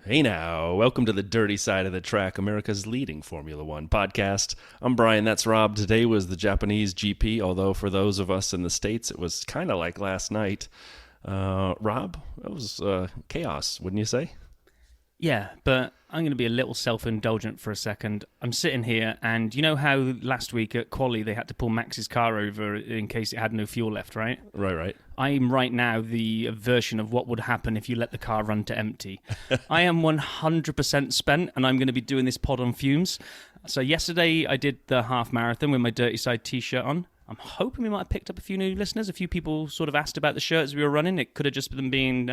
Hey now, welcome to the Dirty Side of the Track, America's leading Formula One podcast. I'm Brian, that's Rob. Today was the Japanese GP, although for those of us in the States, it was kind of like last night. Rob, it was chaos, wouldn't you say? Yeah, but I'm going to be a little self-indulgent for a second. I'm sitting here, and you know how last week at Quali they had to pull Max's car over in case it had no fuel left, right? Right. I'm right now the version of what would happen if you let the car run to empty. I am 100% spent, and I'm going to be doing this pod on fumes. So yesterday I did the half marathon with my Dirty Side t-shirt on. I'm hoping we might have picked up a few new listeners. A few people sort of asked about the shirt as we were running. It could have just been being...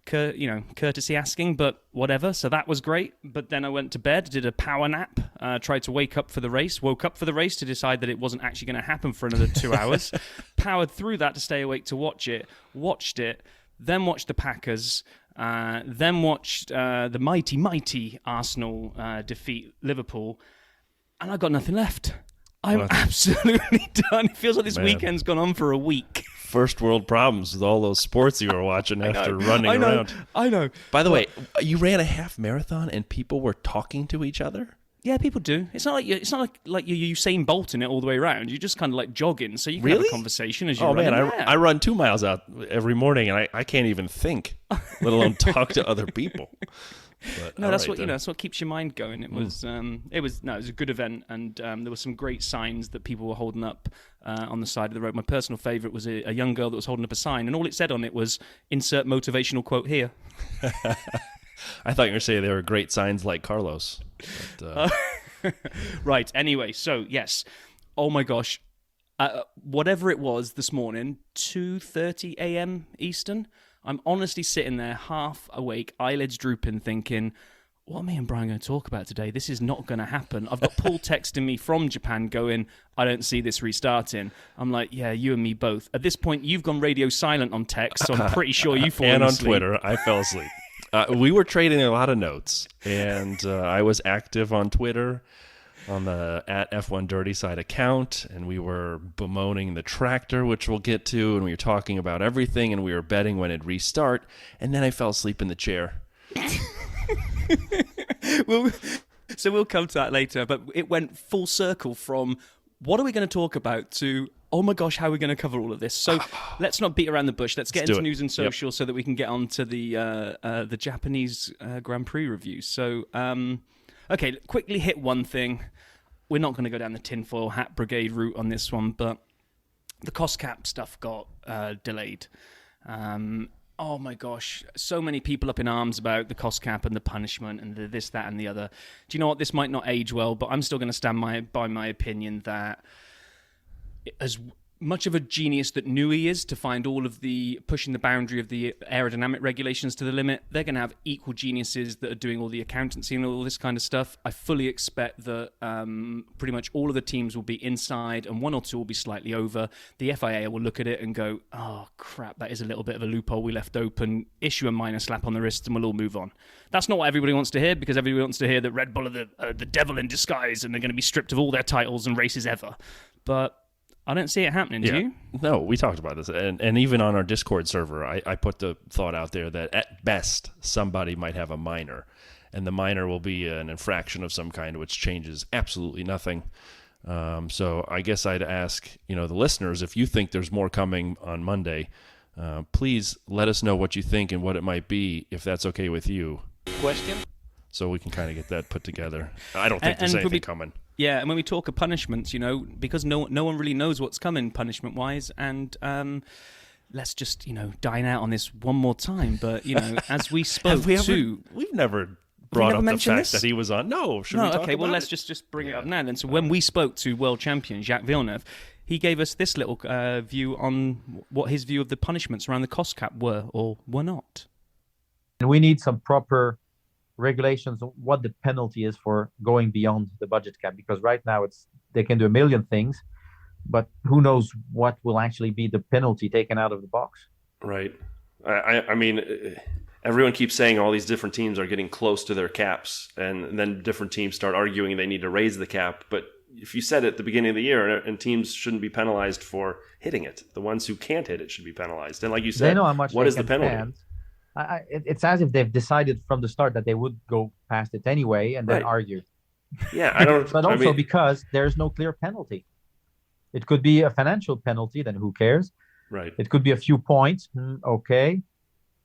courtesy asking, but whatever. So that was great. But then I went to bed, did a power nap, tried to wake up for the race, woke up for the race to decide that it wasn't actually going to happen for another 2 hours, powered through that to stay awake to watch it, watched it, then watched the Packers, then watched the mighty Arsenal defeat Liverpool, and I got nothing left. I'm absolutely done. It feels like this weekend's gone on for a week. First world problems with all those sports you were watching after running around. I know. By the way, you ran a half marathon and people were talking to each other? Yeah, people do. It's not like you're Usain Bolt in it all the way around. You're just kind of like jogging, so you can have a conversation as you run. Oh man, I run 2 miles out every morning, and I can't even think, let alone talk to other people. But, no, that's that's what keeps your mind going. It was a good event, and there were some great signs that people were holding up on the side of the road. My personal favourite was a young girl that was holding up a sign, and all it said on it was "Insert motivational quote here." I thought you were saying there were great signs like Carlos. But, Right. Anyway, so yes. Oh my gosh. Whatever it was this morning, 2:30 a.m. Eastern. I'm honestly sitting there half awake, eyelids drooping, thinking, what are me and Brian going to talk about today? This is not going to happen. I've got Paul texting me from Japan going, I don't see this restarting. I'm like, yeah, you and me both. At this point, you've gone radio silent on text, so I'm pretty sure you've fallen asleep. And on Twitter, I fell asleep. We were trading a lot of notes, and I was active on Twitter on the at F1 Dirty Side account, and we were bemoaning the tractor, which we'll get to, and we were talking about everything, and we were betting when it'd restart, and then I fell asleep in the chair. So we'll come to that later, but it went full circle from what are we going to talk about to oh my gosh, how are we going to cover all of this? So let's not beat around the bush. Let's get into news and social so that we can get on to the Japanese Grand Prix review. So, okay, quickly hit one thing. We're not going to go down the tinfoil hat brigade route on this one, but the cost cap stuff got delayed. Oh my gosh, so many people up in arms about the cost cap and the punishment and the this, that, and the other. Do you know what? This might not age well, but I'm still going to stand by my opinion that as much of a genius that Nui is to find all of the pushing the boundary of the aerodynamic regulations to the limit, they're going to have equal geniuses that are doing all the accountancy and all this kind of stuff. I fully expect that pretty much all of the teams will be inside and one or two will be slightly over. The FIA will look at it and go, oh crap, that is a little bit of a loophole we left open, issue a minor slap on the wrist and we'll all move on. That's not what everybody wants to hear, because everybody wants to hear that Red Bull are the devil in disguise and they're going to be stripped of all their titles and races ever. But I don't see it happening, do you? No, we talked about this. And even on our Discord server, I put the thought out there that at best, somebody might have a minor. And the minor will be an infraction of some kind, which changes absolutely nothing. So I guess I'd ask, the listeners, if you think there's more coming on Monday, please let us know what you think and what it might be, if that's okay with you. Question? So we can kind of get that put together. I don't think there's anything coming. Yeah, and when we talk of punishments, because no one really knows what's coming punishment-wise, and let's just, dine out on this one more time. But, as we spoke we've never brought up the fact that he was on. No, should we talk okay, about well, let's it? just bring it up now then. So when we spoke to world champion Jacques Villeneuve, he gave us this little view on what his view of the punishments around the cost cap were or were not. And we need some proper regulations on what the penalty is for going beyond the budget cap, because right now they can do a million things, but who knows what will actually be the penalty taken out of the box. Right. I mean, everyone keeps saying all these different teams are getting close to their caps, and then different teams start arguing they need to raise the cap. But if you said it at the beginning of the year, and teams shouldn't be penalized for hitting it, the ones who can't hit it should be penalized. And like you said, they know how much what is the penalty? Spend. It's as if they've decided from the start that they would go past it anyway, and then Right. argue. Yeah, I don't. But I also mean, because there's no clear penalty. It could be a financial penalty, then who cares? right. It could be a few points, okay.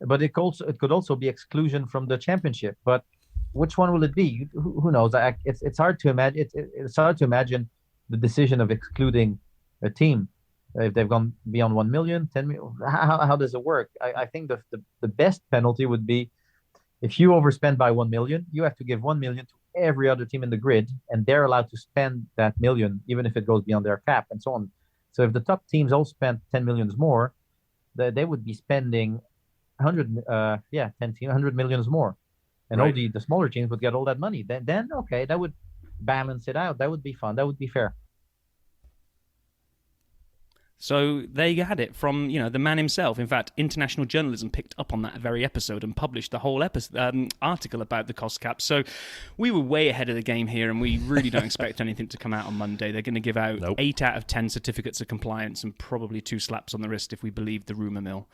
But it could also be exclusion from the championship. But which one will it be? Who knows? It's hard to imagine. It's hard to imagine the decision of excluding a team if they've gone beyond 1 million, 10 million. How does it work? I think the best penalty would be if you overspend by 1 million, you have to give 1 million to every other team in the grid, and they're allowed to spend that million, even if it goes beyond their cap and so on. So if the top teams all spent 10 millions more, they would be spending 100, 10 team, 100 millions more. And all Right. the smaller teams would get all that money. Then, okay, that would balance it out. That would be fun. That would be fair. So there you had it from the man himself. In fact, international journalism picked up on that very episode and published the whole article about the cost cap. So we were way ahead of the game here, and we really don't expect anything to come out on Monday. They're going to give out 8 out of 10 certificates of compliance and probably 2 slaps on the wrist if we believe the rumor mill.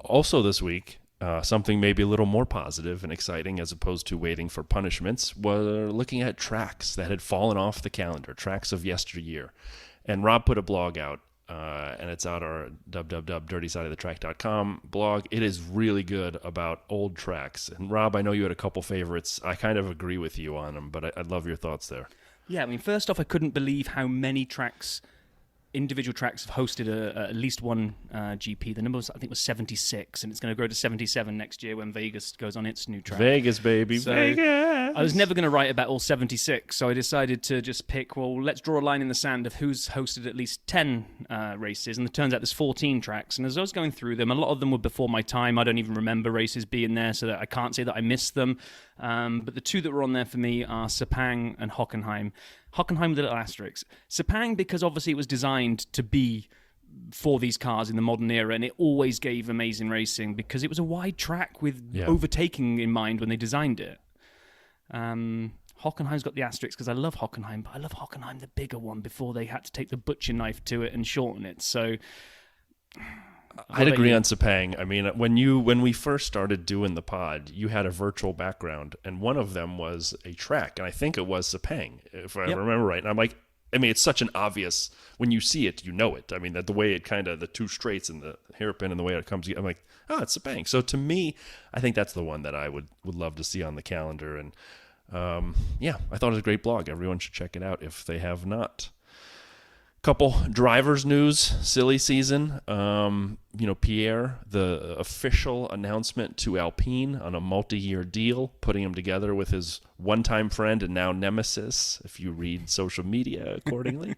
Also this week, something maybe a little more positive and exciting as opposed to waiting for punishments, we're looking at tracks that had fallen off the calendar, tracks of yesteryear. And Rob put a blog out, and it's out our www.dirtysideofthetrack.com blog. It is really good about old tracks. And Rob, I know you had a couple favorites. I kind of agree with you on them, but I'd love your thoughts there. Yeah, I mean, first off, I couldn't believe how many individual tracks have hosted at least one GP. The number was, I think, was 76, and it's going to grow to 77 next year when Vegas goes on its new track. Vegas, baby, So, Vegas! I was never going to write about all 76, so I decided to just pick, well, let's draw a line in the sand of who's hosted at least 10 races, and it turns out there's 14 tracks. And as I was going through them, a lot of them were before my time. I don't even remember races being there, so that I can't say that I missed them. But the 2 that were on there for me are Sepang and Hockenheim. Hockenheim with a little asterisk. Sepang, because obviously it was designed to be for these cars in the modern era, and it always gave amazing racing because it was a wide track with overtaking in mind when they designed it. Hockenheim's got the asterisk because I love Hockenheim, but I love Hockenheim, the bigger one, before they had to take the butcher knife to it and shorten it. So I'd agree on Sepang. I mean, when we first started doing the pod, you had a virtual background, and one of them was a track, and I think it was Sepang, if I remember right. And I'm like, I mean, it's such an obvious, when you see it, you know it. I mean, that the way it kind of, the 2 straights and the hairpin and the way it comes, I'm like, oh, it's Sepang. So to me, I think that's the one that I would love to see on the calendar. And I thought it was a great blog. Everyone should check it out if they have not. Couple drivers news, silly season. Pierre, the official announcement to Alpine on a multi-year deal, putting him together with his one-time friend and now nemesis, if you read social media accordingly,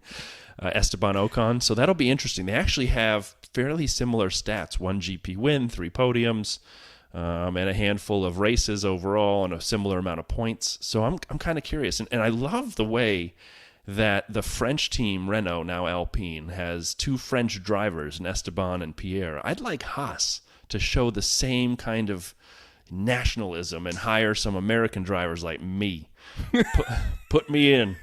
Esteban Ocon. So that'll be interesting. They actually have fairly similar stats: 1 GP win, 3 podiums, and a handful of races overall, and a similar amount of points. So I'm kind of curious, and I love the way that the French team, Renault, now Alpine, has 2 French drivers, Esteban and Pierre. I'd like Haas to show the same kind of nationalism and hire some American drivers like me. Put me in,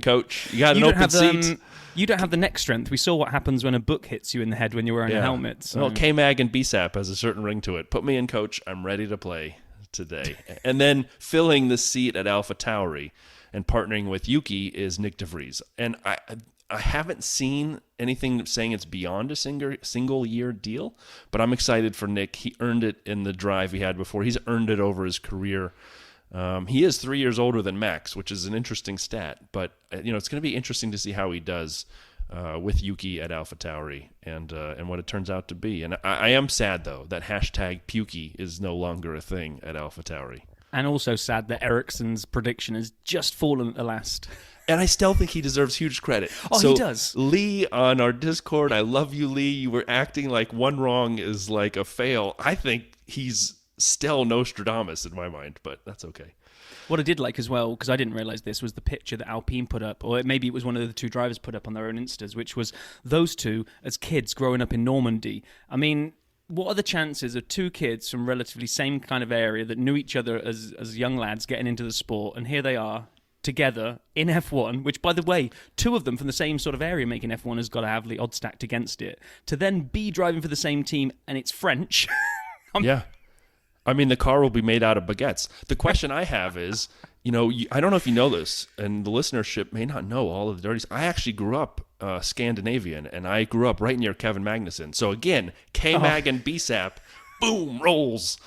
coach. You got an open seat. You don't have the neck strength. We saw what happens when a book hits you in the head when you're wearing a helmet. So. Well, K-Mag and BSAP has a certain ring to it. Put me in, coach. I'm ready to play today. And then filling the seat at AlphaTauri and partnering with Yuki is Nick DeVries. And I haven't seen anything saying it's beyond a single year deal, but I'm excited for Nick. He earned it in the drive he had before. He's earned it over his career. He is 3 years older than Max, which is an interesting stat, but it's going to be interesting to see how he does with Yuki at AlphaTauri and what it turns out to be. And I am sad, though, that hashtag Pukey is no longer a thing at AlphaTauri. And also sad that Ericsson's prediction has just fallen at the last. And I still think he deserves huge credit. Oh, he does. Lee on our Discord, I love you, Lee. You were acting like one wrong is like a fail. I think he's still Nostradamus in my mind, but that's okay. What I did like as well, because I didn't realize this, was the picture that Alpine put up, or maybe it was one of the 2 drivers put up on their own Instas, which was those 2 as kids growing up in Normandy. I mean, what are the chances of 2 kids from relatively same kind of area that knew each other as young lads getting into the sport, and here they are together in F1, which, by the way, 2 of them from the same sort of area making F1 has got to have the odds stacked against it, to then be driving for the same team, and it's French. Yeah. I mean, the car will be made out of baguettes. The question I have is, I don't know if you know this, and the listenership may not know all of the dirties. I actually grew up Scandinavian, and I grew up right near Kevin Magnussen. So again, K-Mag and BSAP, boom, rolls.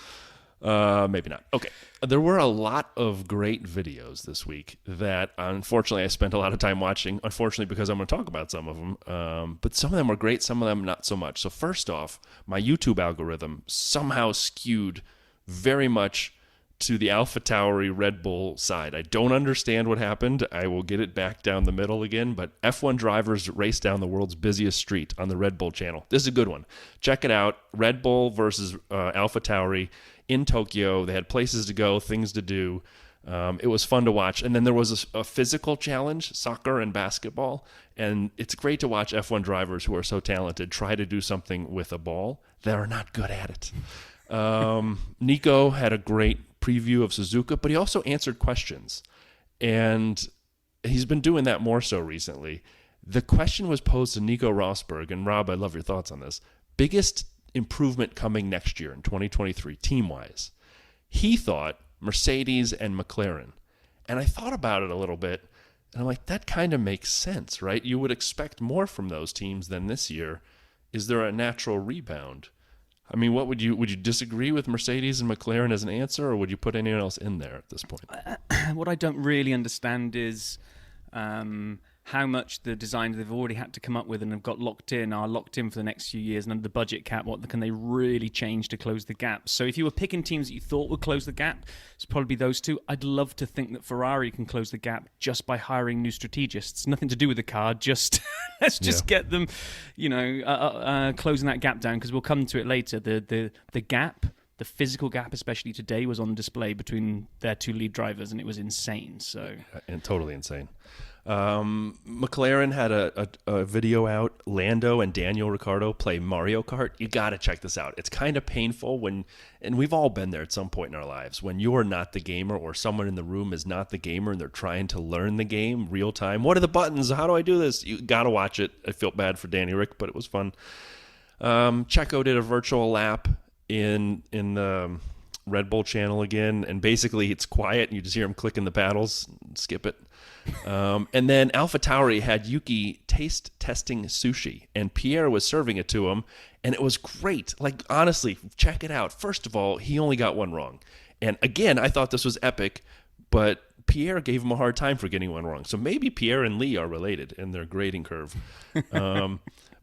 Maybe not. Okay. There were a lot of great videos this week that, unfortunately, I spent a lot of time watching, unfortunately, because I'm going to talk about some of them. But some of them were great, some of them not so much. So first off, my YouTube algorithm somehow skewed very much to the AlphaTauri Red Bull side. I don't understand what happened. I will get it back down the middle again, but F1 drivers race down the world's busiest street on the Red Bull channel. This is a good one. Check it out. Red Bull versus AlphaTauri in Tokyo. They had places to go, things to do. It was fun to watch. And then there was a physical challenge, soccer and basketball. And it's great to watch F1 drivers who are so talented try to do something with a ball that are not good at it. Nico had a great preview of Suzuka, but he also answered questions. And he's been doing that more so recently. The question was posed to Nico Rosberg, and Rob, I love your thoughts on this. Biggest improvement coming next year in 2023, team-wise. He thought Mercedes and McLaren. And I thought about it a little bit, and I'm like, that kind of makes sense, right? You would expect more from those teams than this year. Is there a natural rebound? I mean, would you disagree with Mercedes and McLaren as an answer, or would you put anyone else in there at this point? What I don't really understand is how much the designs they've already had to come up with and have got locked in for the next few years, and under the budget cap, what can they really change to close the gap? So if you were picking teams that you thought would close the gap, it's probably those two. I'd love to think that Ferrari can close the gap just by hiring new strategists. Nothing to do with the car, just let's just get them, closing that gap down, because we'll come to it later. The gap, the physical gap, especially today, was on display between their two lead drivers, and it was insane. And totally insane. McLaren had a video out. Lando and Daniel Ricciardo play Mario Kart. You got to check this out. It's kind of painful and we've all been there at some point in our lives, when you're not the gamer or someone in the room is not the gamer and they're trying to learn the game real time. What are the buttons? How do I do this? You got to watch it. I felt bad for Danny Rick, but it was fun. Checo did a virtual lap in the Red Bull channel again, and basically it's quiet and you just hear him clicking the paddles. Skip it. And then AlphaTauri had Yuki taste testing sushi, and Pierre was serving it to him, and it was great. Like, honestly, check it out. First of all, he only got one wrong. And again, I thought this was epic, but Pierre gave him a hard time for getting one wrong. So maybe Pierre and Lee are related in their grading curve.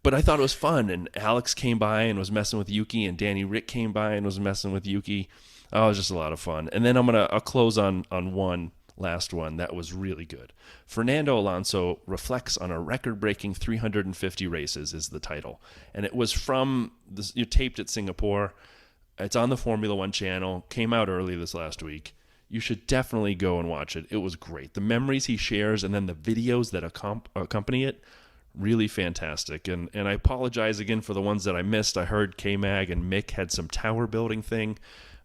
But I thought it was fun, and Alex came by and was messing with Yuki, and Danny Rick came by and was messing with Yuki. Oh, it was just a lot of fun. And then I'll close on one last one that was really good. Fernando Alonso reflects on a record-breaking 350 races is the title, and it was from this, you taped at Singapore. It's on the Formula One channel. Came out early this last week. You should definitely go and watch it. It was great. The memories he shares and then the videos that accompany it, really fantastic. And I apologize again for the ones that I missed. I heard K-Mag and Mick had some tower building thing.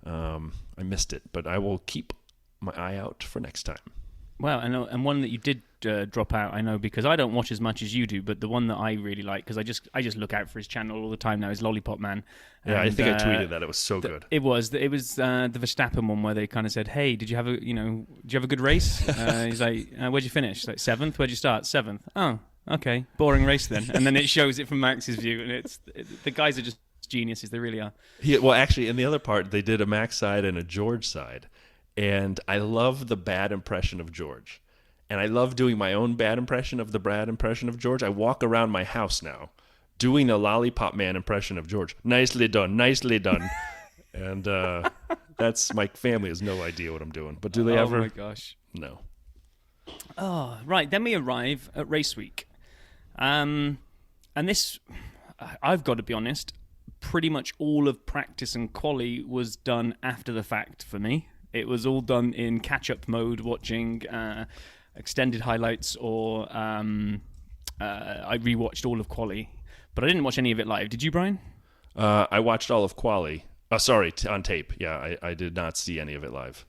I missed it, but I will keep my eye out for next time. Well, and one that you did drop out, I know, because I don't watch as much as you do, but the one that I really like, because I just look out for his channel all the time now, is Lollipop Man. Yeah, I think I tweeted that. It was so good. It was the Verstappen one where they kind of said, "Hey, did you have a good race?" He's like, "Where'd you finish?" Like, 7th. Where'd you start? 7th. Oh, okay, boring race then. And then it shows it from Max's view, and the guys are just geniuses. They really are. Well, actually, in the other part, they did a Max side and a George side. And I love the bad impression of George. And I love doing my own bad impression of the bad impression of George. I walk around my house now doing the Lollipop Man impression of George. Nicely done, nicely done. And that's, my family has no idea what I'm doing. But do they ever? Oh, my gosh. No. Oh, right. Then we arrive at race week. And this, I've got to be honest, pretty much all of practice and quali was done after the fact for me. It was all done in catch-up mode, watching extended highlights, or I rewatched all of quali, but I didn't watch any of it live. Did you, Brian? I watched all of quali. On tape. Yeah, I did not see any of it live.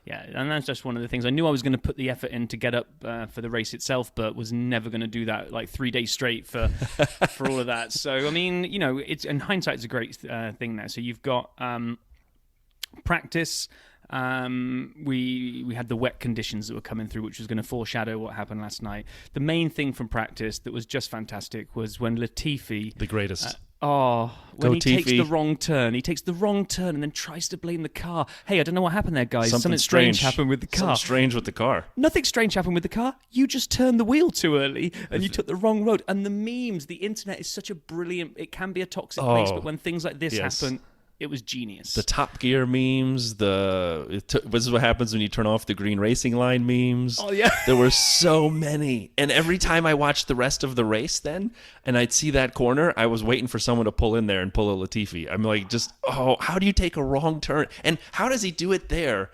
Yeah, and that's just one of the things. I knew I was going to put the effort in to get up for the race itself, but was never going to do that like 3 days straight for for all of that. So, I mean, it's in hindsight, it's a great thing now. So you've got practice. We had the wet conditions that were coming through, which was going to foreshadow what happened last night. The main thing from practice that was just fantastic was when Latifi, the greatest. When he takes the wrong turn. He takes the wrong turn and then tries to blame the car. Hey, I don't know what happened there, guys. Something strange happened with the car. Something strange with the car. Nothing strange happened with the car. You just turned the wheel too early and you took the wrong road. And the memes, the internet is such a brilliant... It can be a toxic place, but when things like this happen... It was genius. The Top Gear memes, this is what happens when you turn off the green racing line memes. Oh, yeah. There were so many. And every time I watched the rest of the race then, and I'd see that corner, I was waiting for someone to pull in there and pull a Latifi. I'm like, how do you take a wrong turn? And how does he do it there?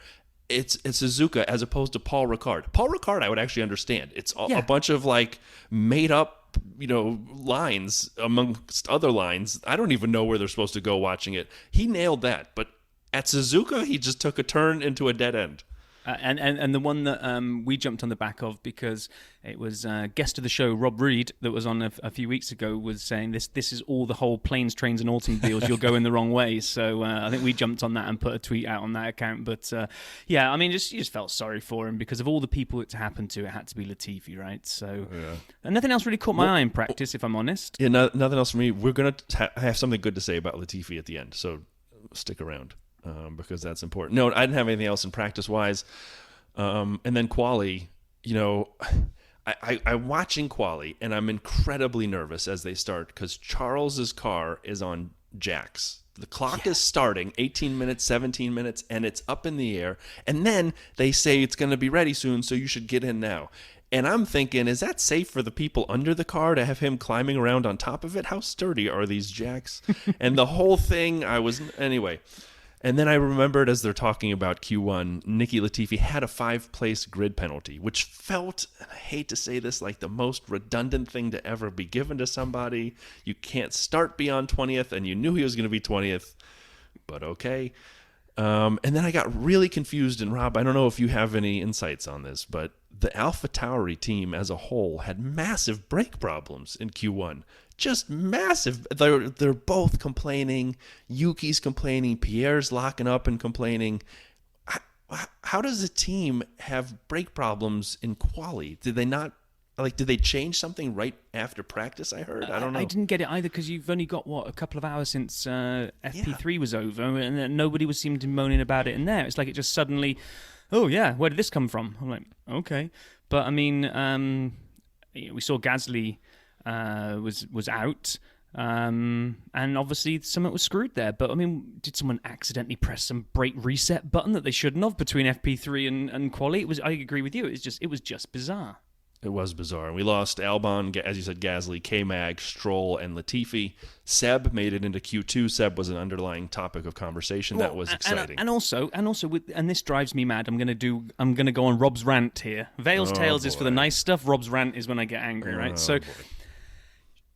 It's Suzuka as opposed to Paul Ricard. Paul Ricard, I would actually understand. It's a bunch of like made up lines amongst other lines. I don't even know where they're supposed to go watching it. He nailed that, but at Suzuka, he just took a turn into a dead end. And the one that we jumped on the back of because it was guest of the show Rob Reed that was on a few weeks ago was saying this is all the whole planes, trains and automobiles. You'll go in the wrong way. So I think we jumped on that and put a tweet out on that account. But yeah, I mean, you just felt sorry for him because of all the people it happened to. It had to be Latifi, right? So and nothing else really caught my eye in practice, if I'm honest. Yeah, nothing else for me. We're gonna have something good to say about Latifi at the end, so stick around. Because that's important. No, I didn't have anything else in practice-wise. And then quali, I'm watching quali, and I'm incredibly nervous as they start because Charles's car is on jacks. The clock is starting, 18 minutes, 17 minutes, and it's up in the air. And then they say it's going to be ready soon, so you should get in now. And I'm thinking, is that safe for the people under the car to have him climbing around on top of it? How sturdy are these jacks? And the whole thing, anyway... And then I remembered as they're talking about Q1, Nicky Latifi had a 5-place grid penalty, which felt, and I hate to say this, like the most redundant thing to ever be given to somebody. You can't start beyond 20th, and you knew he was going to be 20th, but okay. And then I got really confused, and Rob, I don't know if you have any insights on this, but the AlphaTauri team as a whole had massive brake problems in Q1. Just massive. They're both complaining. Yuki's complaining. Pierre's locking up and complaining. How does a team have brake problems in quali? Did they not? Did they change something right after practice? I heard. I don't know. I didn't get it either because you've only got a couple of hours since FP3 was over, and nobody was seeming to moaning about it in there. It's like it just suddenly, oh yeah, where did this come from? I'm like, okay, but I mean, we saw Gasly. Was out, and obviously someone was screwed there. But I mean, did someone accidentally press some brake reset button that they shouldn't have between FP3 and quali? I agree with you. It was just bizarre. It was bizarre. We lost Albon, as you said, Gasly, K-Mag, Stroll, and Latifi. Seb made it into Q2. Seb was an underlying topic of conversation. That was exciting. And also, and this drives me mad. I'm gonna go on Rob's rant here. Vale's Tales is for the nice stuff. Rob's rant is when I get angry, right? So. Boy.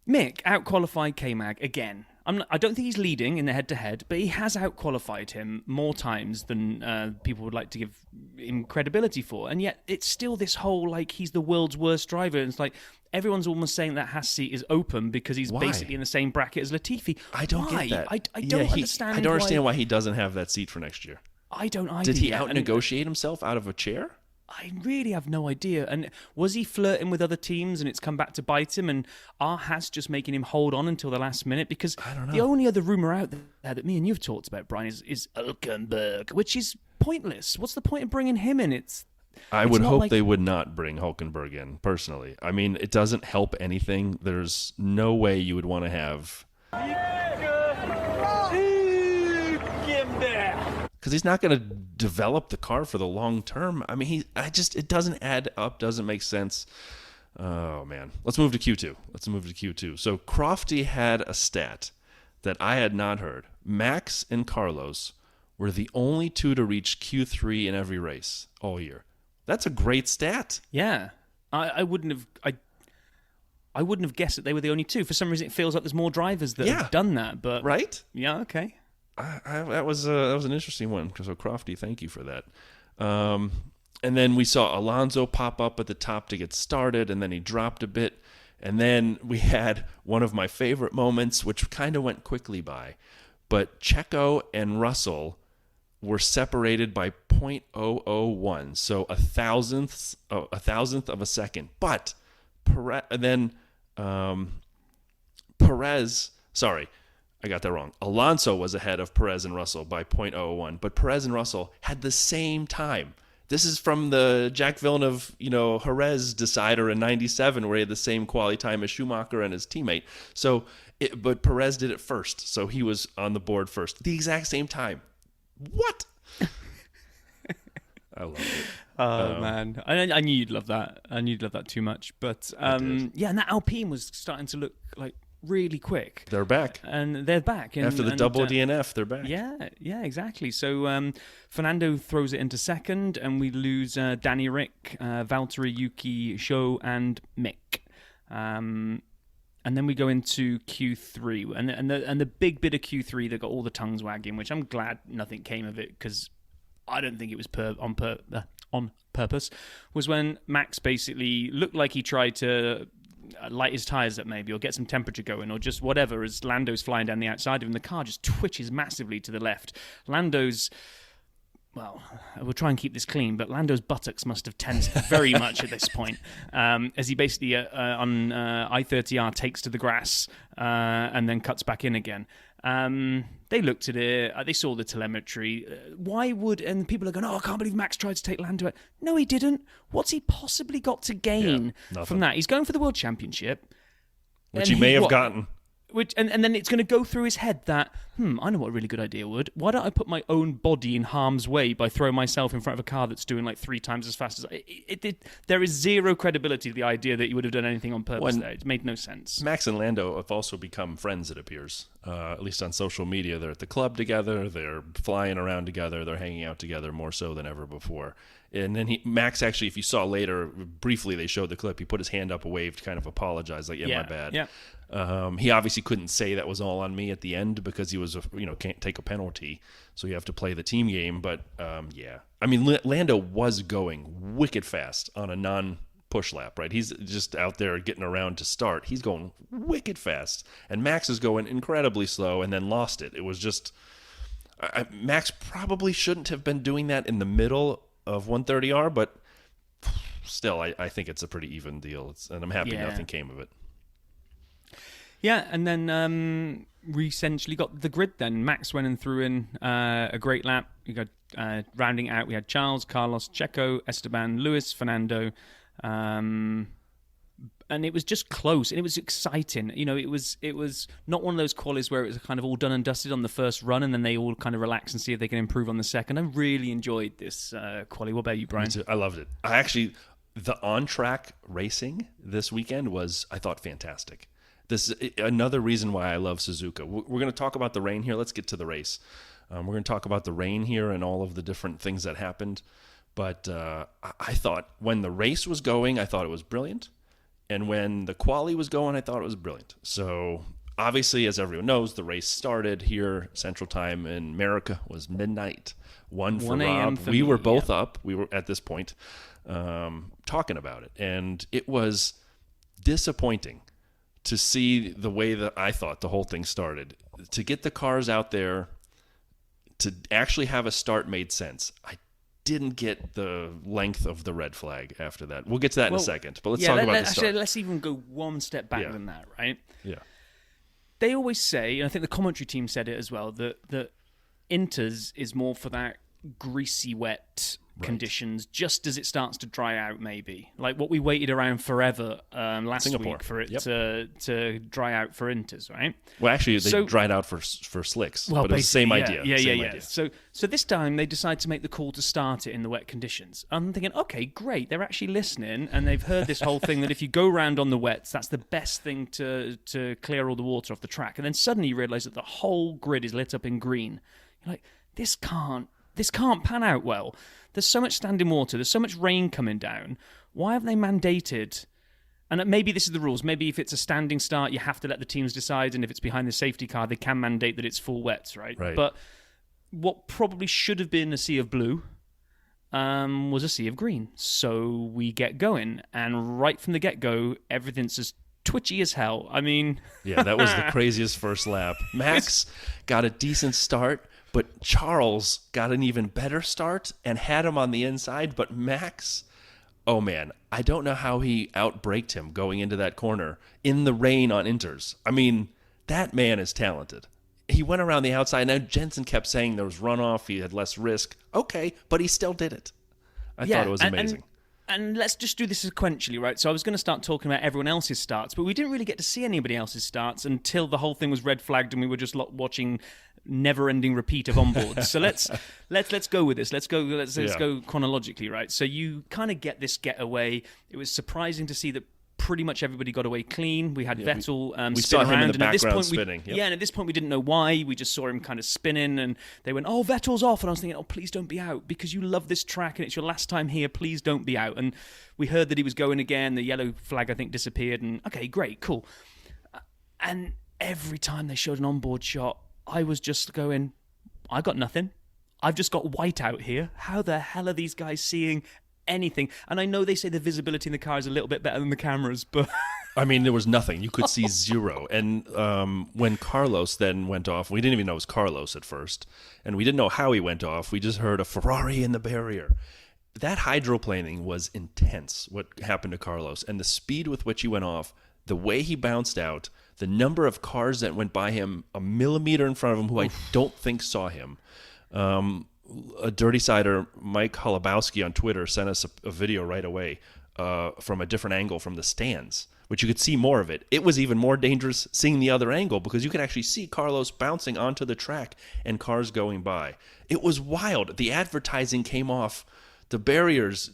Mick out-qualified K-Mag again. I don't think he's leading in the head-to-head, but he has out-qualified him more times than people would like to give him credibility for. And yet it's still this whole, he's the world's worst driver. And it's like everyone's almost saying that Haas seat is open because he's basically in the same bracket as Latifi. I don't get that. I don't understand. I don't understand why he doesn't have that seat for next year. I don't either. Did he out-negotiate himself out of a chair? I really have no idea. And was he flirting with other teams and it's come back to bite him? And are Haas just making him hold on until the last minute? Because I don't know. The only other rumour out there that me and you've talked about, Brian, is Hulkenberg, which is pointless. What's the point of bringing him in? I would hope they would not bring Hulkenberg in, personally. I mean, it doesn't help anything. There's no way you would want to have... Because he's not going to develop the car for the long term. I mean, it doesn't add up, doesn't make sense. Oh, man. Let's move to Q2. So Crofty had a stat that I had not heard. Max and Carlos were the only two to reach Q3 in every race all year. That's a great stat. Yeah. I wouldn't have guessed that they were the only two. For some reason, it feels like there's more drivers that have done that. But right? Yeah, okay. That was an interesting one. So Crofty, thank you for that. And then we saw Alonso pop up at the top to get started, and then he dropped a bit. And then we had one of my favorite moments, which kind of went quickly by. But Checo and Russell were separated by 0.001, so a thousandth of a second. But Perez, sorry, I got that wrong. Alonso was ahead of Perez and Russell by 0.001, but Perez and Russell had the same time. This is from the Jack Villeneuve, Jerez decider in '97, where he had the same quality time as Schumacher and his teammate. But Perez did it first, so he was on the board first. The exact same time. What? I love it. Oh man, I knew you'd love that. I knew you'd love that too much. But and that Alpine was starting to look like really quick. They're back, and they're back after the double DNF. They're back. Yeah, exactly. So Fernando throws it into second, and we lose Danny Rick, Valtteri, Yuki, Sho, and Mick. And then we go into Q3, and the big bit of Q3 that got all the tongues wagging, which I'm glad nothing came of it, because I don't think it was on purpose, was when Max basically looked like he tried to light his tyres up maybe, or get some temperature going, or just whatever, as Lando's flying down the outside of him. The car just twitches massively to the left. Lando's, well, we'll try and keep this clean, but Lando's buttocks must have tensed very much at this point, as he basically on I-30R takes to the grass and then cuts back in again. They looked at it, they saw the telemetry. And people are going, I can't believe Max tried to take Lando out. No, he didn't. What's he possibly got to gain from that? He's going for the World Championship. Which he may have gotten. And then it's going to go through his head that, I know what a really good idea would. Why don't I put my own body in harm's way by throwing myself in front of a car that's doing like 3 times as fast as there is zero credibility to the idea that he would have done anything on purpose there. It made no sense. Max and Lando have also become friends, it appears. At least on social media. They're at the club together. They're flying around together. They're hanging out together more so than ever before. And then Max actually, if you saw later, briefly they showed the clip, he put his hand up, waved, kind of apologized, like, my bad. Yeah. He obviously couldn't say that was all on me at the end because he was, can't take a penalty, so you have to play the team game. But I mean, Lando was going wicked fast on a non-push lap, right? He's just out there getting around to start. He's going wicked fast, and Max is going incredibly slow, and then lost it. It was just Max probably shouldn't have been doing that in the middle of 130R, but still, I think it's a pretty even deal. And I'm happy nothing came of it. Yeah, and then we essentially got the grid then. Max went and threw in a great lap. We got rounding out, we had Charles, Carlos, Checo, Esteban, Lewis, Fernando. And it was just close, and it was exciting. It was not one of those qualies where it was kind of all done and dusted on the first run, and then they all kind of relax and see if they can improve on the second. I really enjoyed this quali. What about you, Brian? I loved it. The on-track racing this weekend was, I thought, fantastic. This is another reason why I love Suzuka. We're going to talk about the rain here. Let's get to the race. We're going to talk about the rain here and all of the different things that happened. But I thought when the race was going, I thought it was brilliant. And when the quali was going, I thought it was brilliant. So obviously, as everyone knows, the race started here. Central Time in America was midnight. 1 for Rob. We were both up. We were at this point talking about it. And it was disappointing to see the way that I thought the whole thing started. To get the cars out there, to actually have a start made sense. I didn't get the length of the red flag after that. We'll get to that in a second, but let's talk about the start. Actually, let's even go one step back than that, right? Yeah. They always say, and I think the commentary team said it as well, that Inters is more for that greasy, wet conditions just as it starts to dry out, maybe. Like what we waited around forever last Singapore. week for it to dry out for Inters, right? Well, actually, they dried out for slicks, but it was the same idea. Yeah. So this time they decide to make the call to start it in the wet conditions. I'm thinking, okay, great. They're actually listening, and they've heard this whole thing that if you go round on the wets, that's the best thing to clear all the water off the track. And then suddenly you realise that the whole grid is lit up in green. You're like, this can't pan out well. There's so much standing water. There's so much rain coming down. Why have they mandated? And maybe this is the rules. Maybe if it's a standing start, you have to let the teams decide. And if it's behind the safety car, they can mandate that it's full wets, right? But what probably should have been a sea of blue was a sea of green. So we get going, and right from the get-go, everything's as twitchy as hell. I mean... Yeah, that was the craziest first lap. Max got a decent start, but Charles got an even better start and had him on the inside, but Max... Oh, man, I don't know how he outbraked him going into that corner in the rain on inters. I mean, that man is talented. He went around the outside. Now, Jensen kept saying there was runoff, he had less risk. Okay, but he still did it. I thought it was amazing. And let's just do this sequentially, right? So I was going to start talking about everyone else's starts, but we didn't really get to see anybody else's starts until the whole thing was red flagged and we were just watching never-ending repeat of onboards. So let's go with this. Let's go chronologically, right? So you kind of get this getaway. It was surprising to see that pretty much everybody got away clean. We had Vettel we spin saw around, him in the and at this background point, spinning. Yep. and at this point we didn't know why. We just saw him kind of spinning, and they went, "Oh, Vettel's off," and I was thinking, "Oh, please don't be out because you love this track and it's your last time here. Please don't be out." And we heard that he was going again. The yellow flag, I think, disappeared, and okay, great, cool. And every time they showed an onboard shot, I was just going, "I got nothing. I've just got white out here. How the hell are these guys seeing anything?" And I know they say the visibility in the car is a little bit better than the cameras, but I mean, there was nothing. You could see zero. And when Carlos then went off, we didn't even know it was Carlos at first, and we didn't know how he went off. We just heard a Ferrari in the barrier. That hydroplaning was intense, what happened to Carlos, and the speed with which he went off, the way he bounced out, the number of cars that went by him a millimeter in front of him who I don't think saw him. A Dirty Sider, Mike Holubowski on Twitter, sent us a video right away from a different angle from the stands, which you could see more of it. It was even more dangerous seeing the other angle because you could actually see Carlos bouncing onto the track and cars going by. It was wild. The advertising came off the barriers.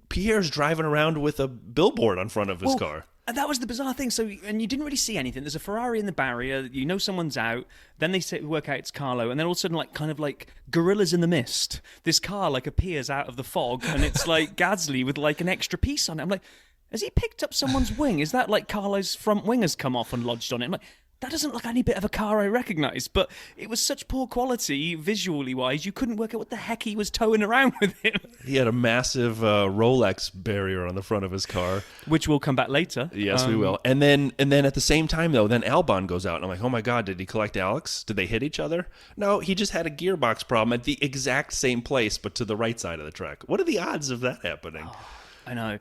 Pierre's driving around with a billboard on front of his car. And that was the bizarre thing. So, and you didn't really see anything. There's a Ferrari in the barrier. You know someone's out. Then they work out it's Carlo, and then all of a sudden, like kind of like gorillas in the mist, this car like appears out of the fog, and it's like Gasly with like an extra piece on it. I'm like, has he picked up someone's wing? Is that like Carlo's front wing has come off and lodged on it? I'm like, that doesn't look like any bit of a car I recognise. But it was such poor quality, visually wise, you couldn't work out what the heck he was towing around with him. He had a massive Rolex barrier on the front of his car. Which we'll come back later. Yes, we will. And then at the same time, though, then Albon goes out. And I'm like, oh, my God, did he collect Alex? Did they hit each other? No, he just had a gearbox problem at the exact same place, but to the right side of the track. What are the odds of that happening? Oh, I know.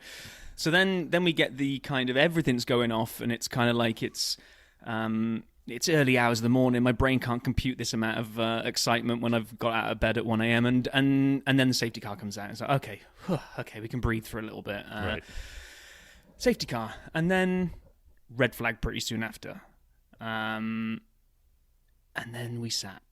So then we get the kind of everything's going off, and it's kind of like it's early hours of the morning. My brain can't compute this amount of excitement when I've got out of bed at 1 a.m. And then the safety car comes out. It's like, okay, we can breathe for a little bit. Right. Safety car. And then red flag pretty soon after. And then we sat.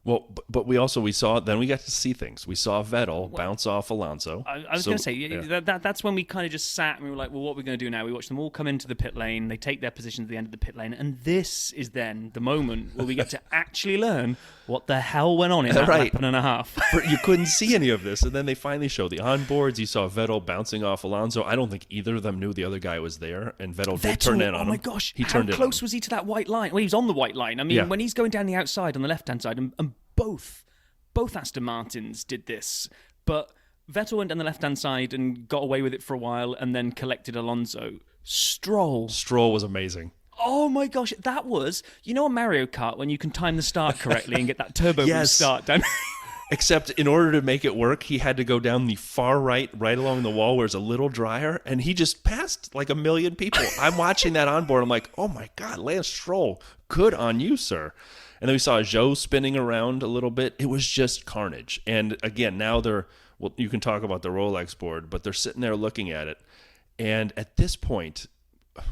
Well, but we saw, then we got to see things. We saw Vettel bounce off Alonso. I was going to say, that's when we kind of just sat and we were like, well, what are we going to do now? We watched them all come into the pit lane. They take their positions at the end of the pit lane. And this is then the moment where we get to actually learn what the hell went on in that lap and a half. You couldn't see any of this. And then they finally showed the onboards. You saw Vettel bouncing off Alonso. I don't think either of them knew the other guy was there. And Vettel did turn in on him. Oh, my gosh. How close was he to that white line? Well, he was on the white line. I mean, when he's going down the outside on the left-hand side, and both Aston Martins did this, but Vettel went down the left-hand side and got away with it for a while and then collected Alonso. Stroll was amazing. Oh my gosh, that was, on Mario Kart when you can time the start correctly and get that turbo boost start down. Except in order to make it work, he had to go down the far right along the wall where it's a little drier, and he just passed like a million people. I'm watching that onboard. I'm like, oh my God, Lance Stroll, good on you, sir. And then we saw Zhou spinning around a little bit. It was just carnage. And again, now you can talk about the Rolex board, but they're sitting there looking at it. And at this point,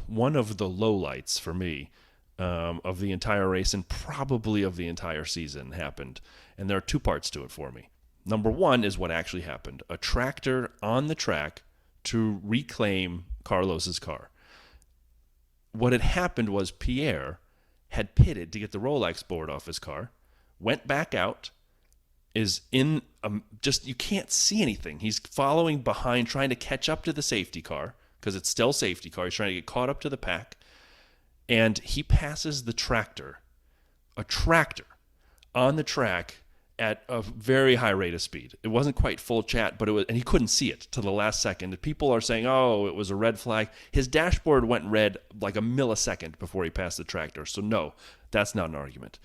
one of the lowlights for me of the entire race and probably of the entire season happened. And there are two parts to it for me. Number one is what actually happened. A tractor on the track to reclaim Carlos's car. What had happened was Pierre had pitted to get the Rolex board off his car, went back out, is in you can't see anything. He's following behind, trying to catch up to the safety car, because it's still safety car. He's trying to get caught up to the pack, and he passes a tractor on the track, at a very high rate of speed. It wasn't quite full chat, but it was, and he couldn't see it till the last second. People are saying, "Oh, it was a red flag." His dashboard went red like a millisecond before he passed the tractor. So no, that's not an argument.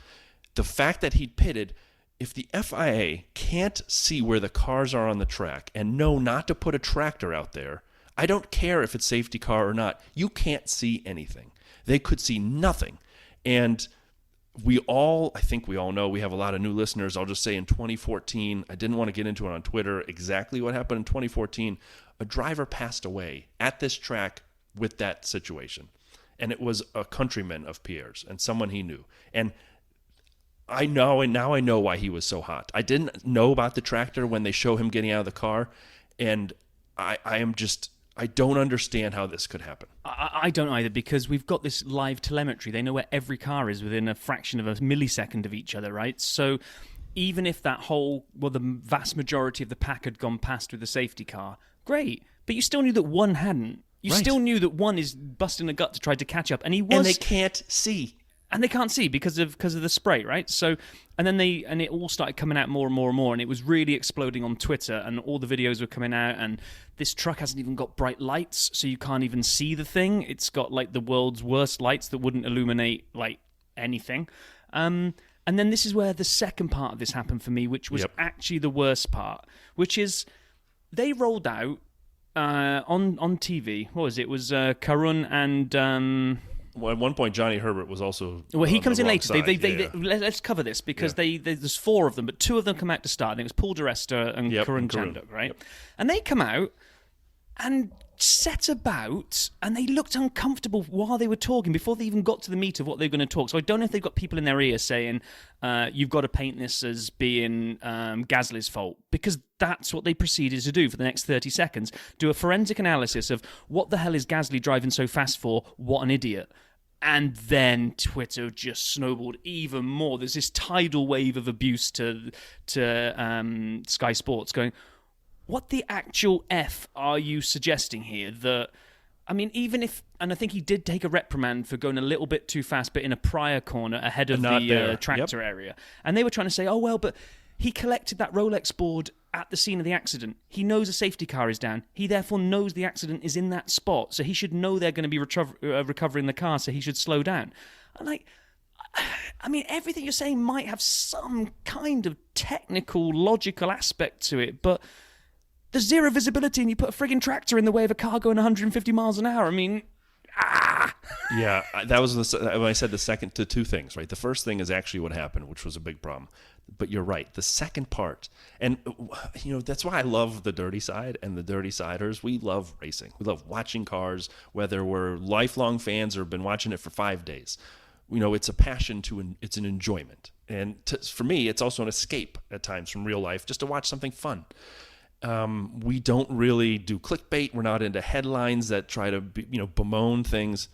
The fact that he pitted, if the FIA can't see where the cars are on the track and know not to put a tractor out there, I don't care if it's safety car or not. You can't see anything. They could see nothing. And I think we all know, we have a lot of new listeners. I'll just say in 2014, I didn't want to get into it on Twitter exactly what happened in 2014. A driver passed away at this track with that situation. And it was a countryman of Pierre's and someone he knew. And now I know why he was so hot. I didn't know about the tractor when they show him getting out of the car. And I don't understand how this could happen. I don't either, because we've got this live telemetry. They know where every car is within a fraction of a millisecond of each other, right? So even if the vast majority of the pack had gone past with the safety car, great. But you still knew that one hadn't. You still knew that one is busting a gut to try to catch up. And he was... And they can't see. And they can't see because of the spray, right? So, and then it all started coming out more and more and more, and it was really exploding on Twitter, and all the videos were coming out, and this truck hasn't even got bright lights, so you can't even see the thing. It's got like the world's worst lights that wouldn't illuminate like anything. And then this is where the second part of this happened for me, which was actually the worst part, which is they rolled out on TV. What was it? It was Karun and... Well, at one point, Johnny Herbert was also. Well, he comes in later. Side. Let's cover this because there's four of them, but two of them come out to start. I think it was Paul di Resta and Karun Chandhok, right? Yep. And they come out and set about, and they looked uncomfortable while they were talking before they even got to the meat of what they're going to talk. So I don't know if they've got people in their ear saying, "You've got to paint this as being Gasly's fault," because that's what they proceeded to do for the next 30 seconds. Do a forensic analysis of what the hell is Gasly driving so fast for? What an idiot. And then Twitter just snowballed even more. There's this tidal wave of abuse to Sky Sports going, what the actual F are you suggesting here? I mean, and I think he did take a reprimand for going a little bit too fast, but in a prior corner ahead of the tractor area. And they were trying to say, oh, well, but he collected that Rolex board at the scene of the accident. He knows a safety car is down. He therefore knows the accident is in that spot, so he should know they're going to be recovering the car, so he should slow down. I mean, everything you're saying might have some kind of technical, logical aspect to it, but there's zero visibility and you put a frigging tractor in the way of a car going 150 miles an hour. I mean... Yeah, that was when I said the second to two things, right? The first thing is actually what happened, which was a big problem. But you're right. The second part, and that's why I love the dirty side and the dirty siders. We love racing. We love watching cars, whether we're lifelong fans or have been watching it for 5 days. It's a passion it's an enjoyment. And for me, it's also an escape at times from real life, just to watch something fun. We don't really do clickbait. We're not into headlines that try to bemoan things.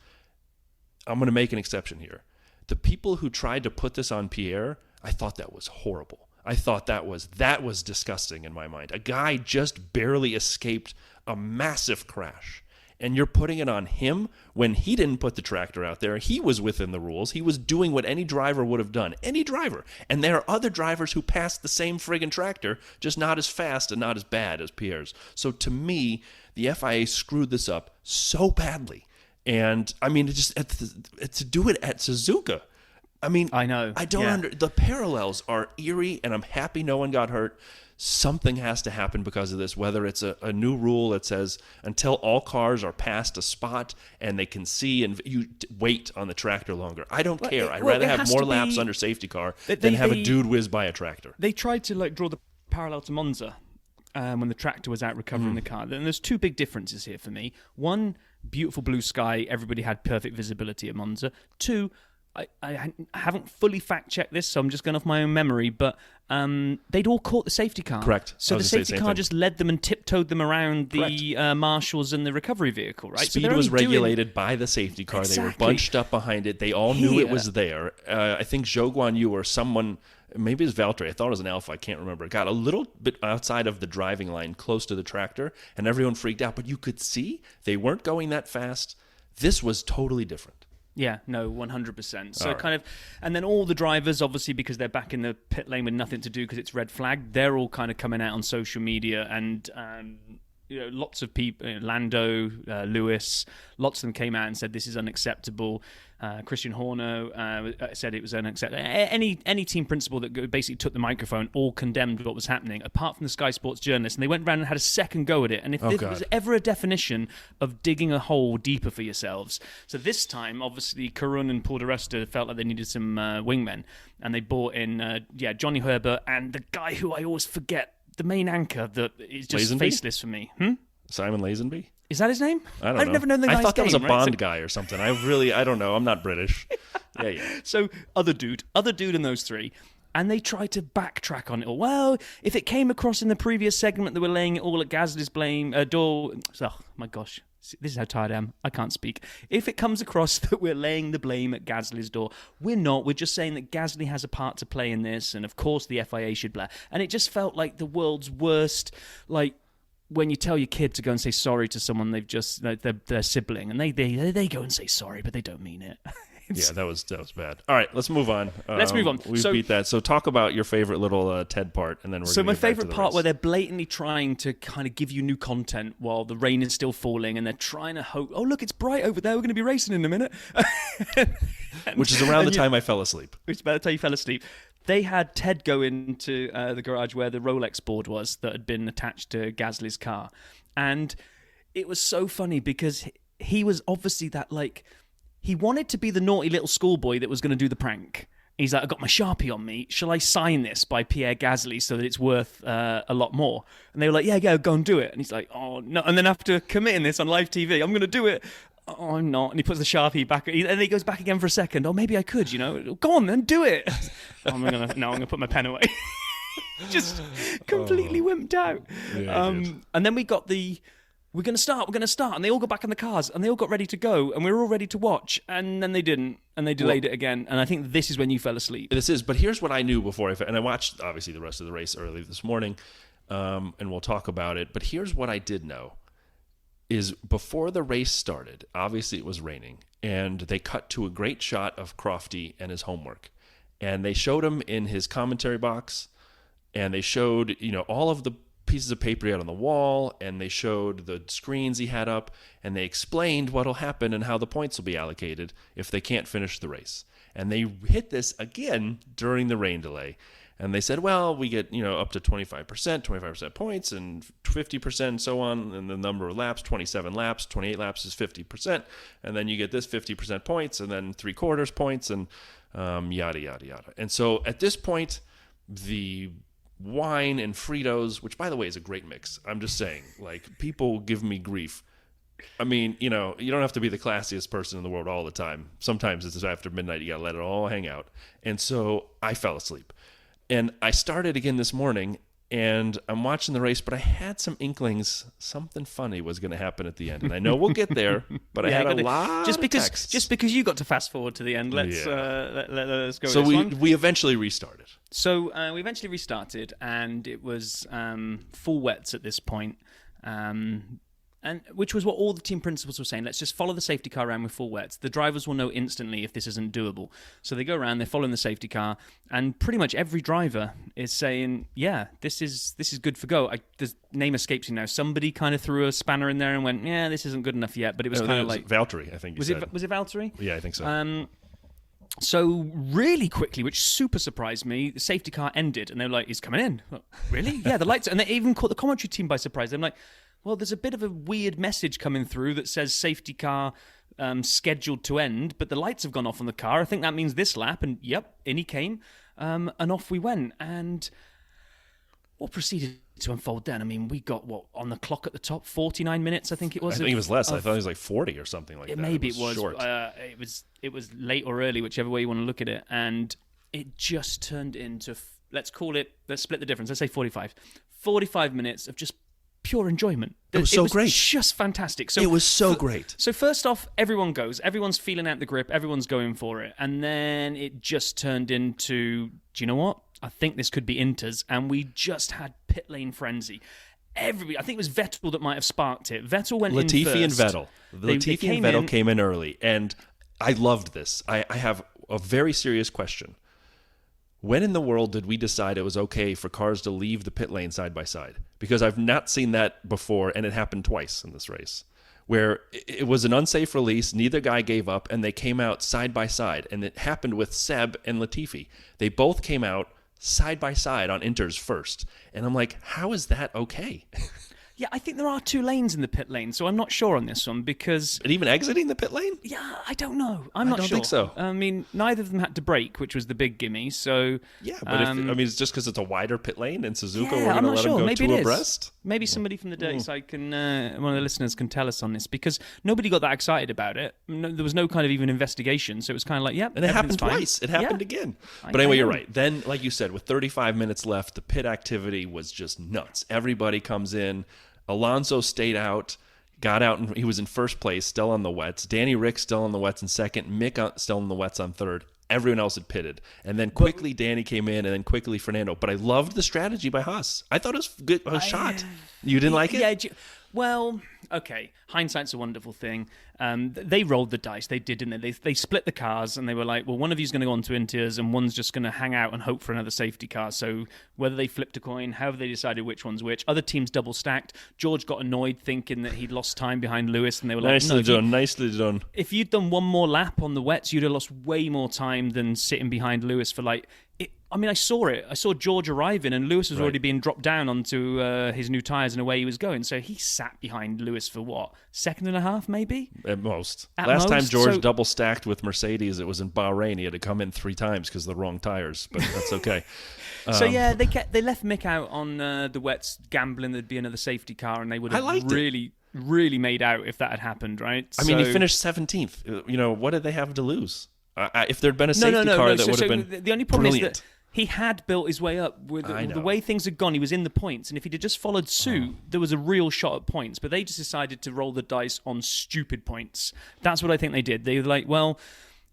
I'm going to make an exception here. The people who tried to put this on Pierre, I thought that was horrible. I thought that was disgusting in my mind. A guy just barely escaped a massive crash, and you're putting it on him when he didn't put the tractor out there. He was within the rules. He was doing what any driver would have done. Any driver. And there are other drivers who passed the same friggin' tractor, just not as fast and not as bad as Pierre's. So to me, the FIA screwed this up so badly. And I mean, to do it at Suzuka. I mean, I know. I don't the parallels are eerie, and I'm happy no one got hurt. Something has to happen because of this, whether it's a new rule that says until all cars are past a spot and they can see, and you wait on the tractor longer. I don't care. I'd rather have more laps under safety car than have a dude whiz by a tractor. They tried to draw the parallel to Monza when the tractor was out recovering the car. And there's two big differences here for me. One, beautiful blue sky. Everybody had perfect visibility at Monza. Two, I haven't fully fact-checked this, so I'm just going off my own memory, but they'd all caught the safety car. Correct. So the safety car just led them and tiptoed them around the marshals and the recovery vehicle, right? Speed was regulated by the safety car. Exactly. They were bunched up behind it. They all knew it was there. I think Zhou Guanyu or someone, maybe it was Valtteri, I thought it was an Alpha, I can't remember, got a little bit outside of the driving line, close to the tractor, and everyone freaked out. But you could see they weren't going that fast. This was totally different. Yeah, no, 100%. So All right. kind of, and then all the drivers, obviously, because they're back in the pit lane with nothing to do because it's red flag, they're all kind of coming out on social media, and lots of people, Lando, Lewis, lots of them came out and said this is unacceptable. Christian Horner said it was unacceptable. Any team principal that basically took the microphone all condemned what was happening, apart from the Sky Sports journalists, and they went around and had a second go at it. And if there was ever a definition of digging a hole deeper for yourselves, so this time, obviously, Karun and Paul di Resta felt like they needed some wingmen, and they brought in Johnny Herbert and the guy who I always forget, the main anchor that is just Lazenby? Faceless for me. Simon Lazenby? Is that his name? I don't know. I've never known the guy's I thought that was a name, Bond right? guy or something. I don't know. I'm not British. Yeah. So other dude and those three. And they try to backtrack on it all. Well, if it came across in the previous segment that we're laying it all at Gasly's door... Oh, my gosh. This is how tired I am. I can't speak. If it comes across that we're laying the blame at Gasly's door, we're not. We're just saying that Gasly has a part to play in this, and of course the FIA should blah. And it just felt like the world's worst, like, when you tell your kid to go and say sorry to someone they've just their sibling, and they go and say sorry, but they don't mean it. Yeah, that was bad. All right, let's move on. Let's move on. We beat that. So talk about your favorite little Ted part, and then we're. So gonna my get back to favorite the part race. where they're blatantly trying to kind of give you new content while the rain is still falling, and they're trying to hope. Oh, look, it's bright over there. We're going to be racing in a minute. which is around the time I fell asleep. Which is about the time you fell asleep. They had Ted go into the garage where the Rolex board was that had been attached to Gasly's car. And it was so funny because he was obviously that, like, he wanted to be the naughty little schoolboy that was going to do the prank. He's like, I got my Sharpie on me. Shall I sign this by Pierre Gasly so that it's worth a lot more? And they were like, yeah, go and do it. And he's like, oh, no. And then after committing this on live TV, I'm going to do it. Oh, I'm not. And he puts the Sharpie back. And then he goes back again for a second. Oh, maybe I could, Go on then, do it. I'm going to put my pen away. Just completely wimped out. Yeah, and then we got we're going to start. And they all got back in the cars and they all got ready to go. And we were all ready to watch. And then they didn't. And they delayed it again. And I think this is when you fell asleep. But here's what I knew before and I watched, obviously, the rest of the race early this morning, and we'll talk about it. But here's what I did know, is before the race started, obviously it was raining, and they cut to a great shot of Crofty and his homework. And they showed him in his commentary box, and they showed, all of the pieces of paper he had on the wall, and they showed the screens he had up, and they explained what'll happen and how the points will be allocated if they can't finish the race. And they hit this again during the rain delay. And they said, well, we get, up to 25% points and 50% and so on. And the number of laps, 27 laps, 28 laps is 50%. And then you get this 50% points and then 3/4 points and yada, yada, yada. And so at this point, the wine and Fritos, which, by the way, is a great mix. I'm just saying, like, people give me grief. I mean, you don't have to be the classiest person in the world all the time. Sometimes it's after midnight, you got to let it all hang out. And so I fell asleep. And I started again this morning, and I'm watching the race, but I had some inklings something funny was going to happen at the end. And I know we'll get there, but I had a lot of texts. Just because you got to fast forward to the end, let's let's go. So with this one. we eventually restarted. So we eventually restarted, and it was full wets at this point. And which was what all the team principals were saying. Let's just follow the safety car around with full wets. The drivers will know instantly if this isn't doable. So they go around, they're following the safety car, and pretty much every driver is saying, yeah, this is good for go. The name escapes me now. Somebody kind of threw a spanner in there and went, yeah, this isn't good enough yet. But it was kind of like Valtteri, I think. Was it Valtteri? Yeah, I think so. So really quickly, which super surprised me, the safety car ended, and they were like, he's coming in. Like, really? Yeah, the lights. And they even caught the commentary team by surprise. They're like, well, there's a bit of a weird message coming through that says safety car scheduled to end, but the lights have gone off on the car. I think that means this lap. And yep, in he came, and off we went. And what proceeded to unfold then? I mean, we got, on the clock at the top? 49 minutes, I think it was. I think it was less. I thought it was like 40 or something like that. Maybe it was. Short. It was late or early, whichever way you want to look at it. And it just turned into, let's split the difference. Let's say 45. 45 minutes of just pure enjoyment. It was so great. Just fantastic. So it was so great. So first off, everyone goes. Everyone's feeling out the grip. Everyone's going for it. And then it just turned into, do you know what? I think this could be Inter's. And we just had pit lane frenzy. Everybody, I think it was Vettel that might have sparked it. Vettel went in first. Latifi and Vettel. Latifi and Vettel came in early. And I loved this. I have a very serious question. When in the world did we decide it was okay for cars to leave the pit lane side by side? Because I've not seen that before, and it happened twice in this race, where it was an unsafe release, neither guy gave up, and they came out side by side. And it happened with Seb and Latifi. They both came out side by side on inters first. And I'm like, how is that okay? Yeah, I think there are 2 lanes in the pit lane, so I'm not sure on this one because... And even exiting the pit lane? Yeah, I don't know. I'm not sure. I don't think so. I mean, neither of them had to brake, which was the big gimme, so... Yeah, but it's just because it's a wider pit lane in Suzuka, yeah, we're going to let them go Maybe two it is. abreast? Maybe somebody from the Dirty Side can, one of the listeners can tell us on this, because nobody got that excited about it. No, there was no kind of even investigation, so it was kind of like, yeah, and it happened fine. twice. It happened again. But anyway, you're right. Then, like you said, with 35 minutes left, the pit activity was just nuts. Everybody comes in. Alonso stayed out, got out, and he was in first place, still on the wets. Danny Rick still on the wets in second. Mick still on the wets on third. Everyone else had pitted. And then quickly Danny came in, and then quickly Fernando. But I loved the strategy by Haas. I thought it was good. A shot. You didn't like it? Yeah. Well, okay. Hindsight's a wonderful thing. They rolled the dice. They did, didn't they? They split the cars, and they were like, well, one of you's going to go on to Inters, and one's just going to hang out and hope for another safety car. So whether they flipped a coin, however they decided which one's which. Other teams double stacked. George got annoyed thinking that he'd lost time behind Lewis, and they were like, nicely done. If you'd done one more lap on the wets, you'd have lost way more time than sitting behind Lewis for like... I saw it. I saw George arriving, and Lewis was already being dropped down onto his new tyres and away he was going. So he sat behind Lewis for what? Second and a half, maybe? At most. Last time George double stacked with Mercedes, it was in Bahrain. He had to come in 3 times because of the wrong tyres, but that's okay. So yeah, they left Mick out on the wets, gambling there'd be another safety car, and they would have really made out if that had happened, right? I mean, he finished 17th. You know, what did they have to lose? If there'd been a safety car, that would have been the only problem brilliant. is that he had built his way up with the way things had gone. He was in the points, and if he'd have just followed suit, there was a real shot at points. But they just decided to roll the dice on stupid points. That's what I think they did. They were like, well,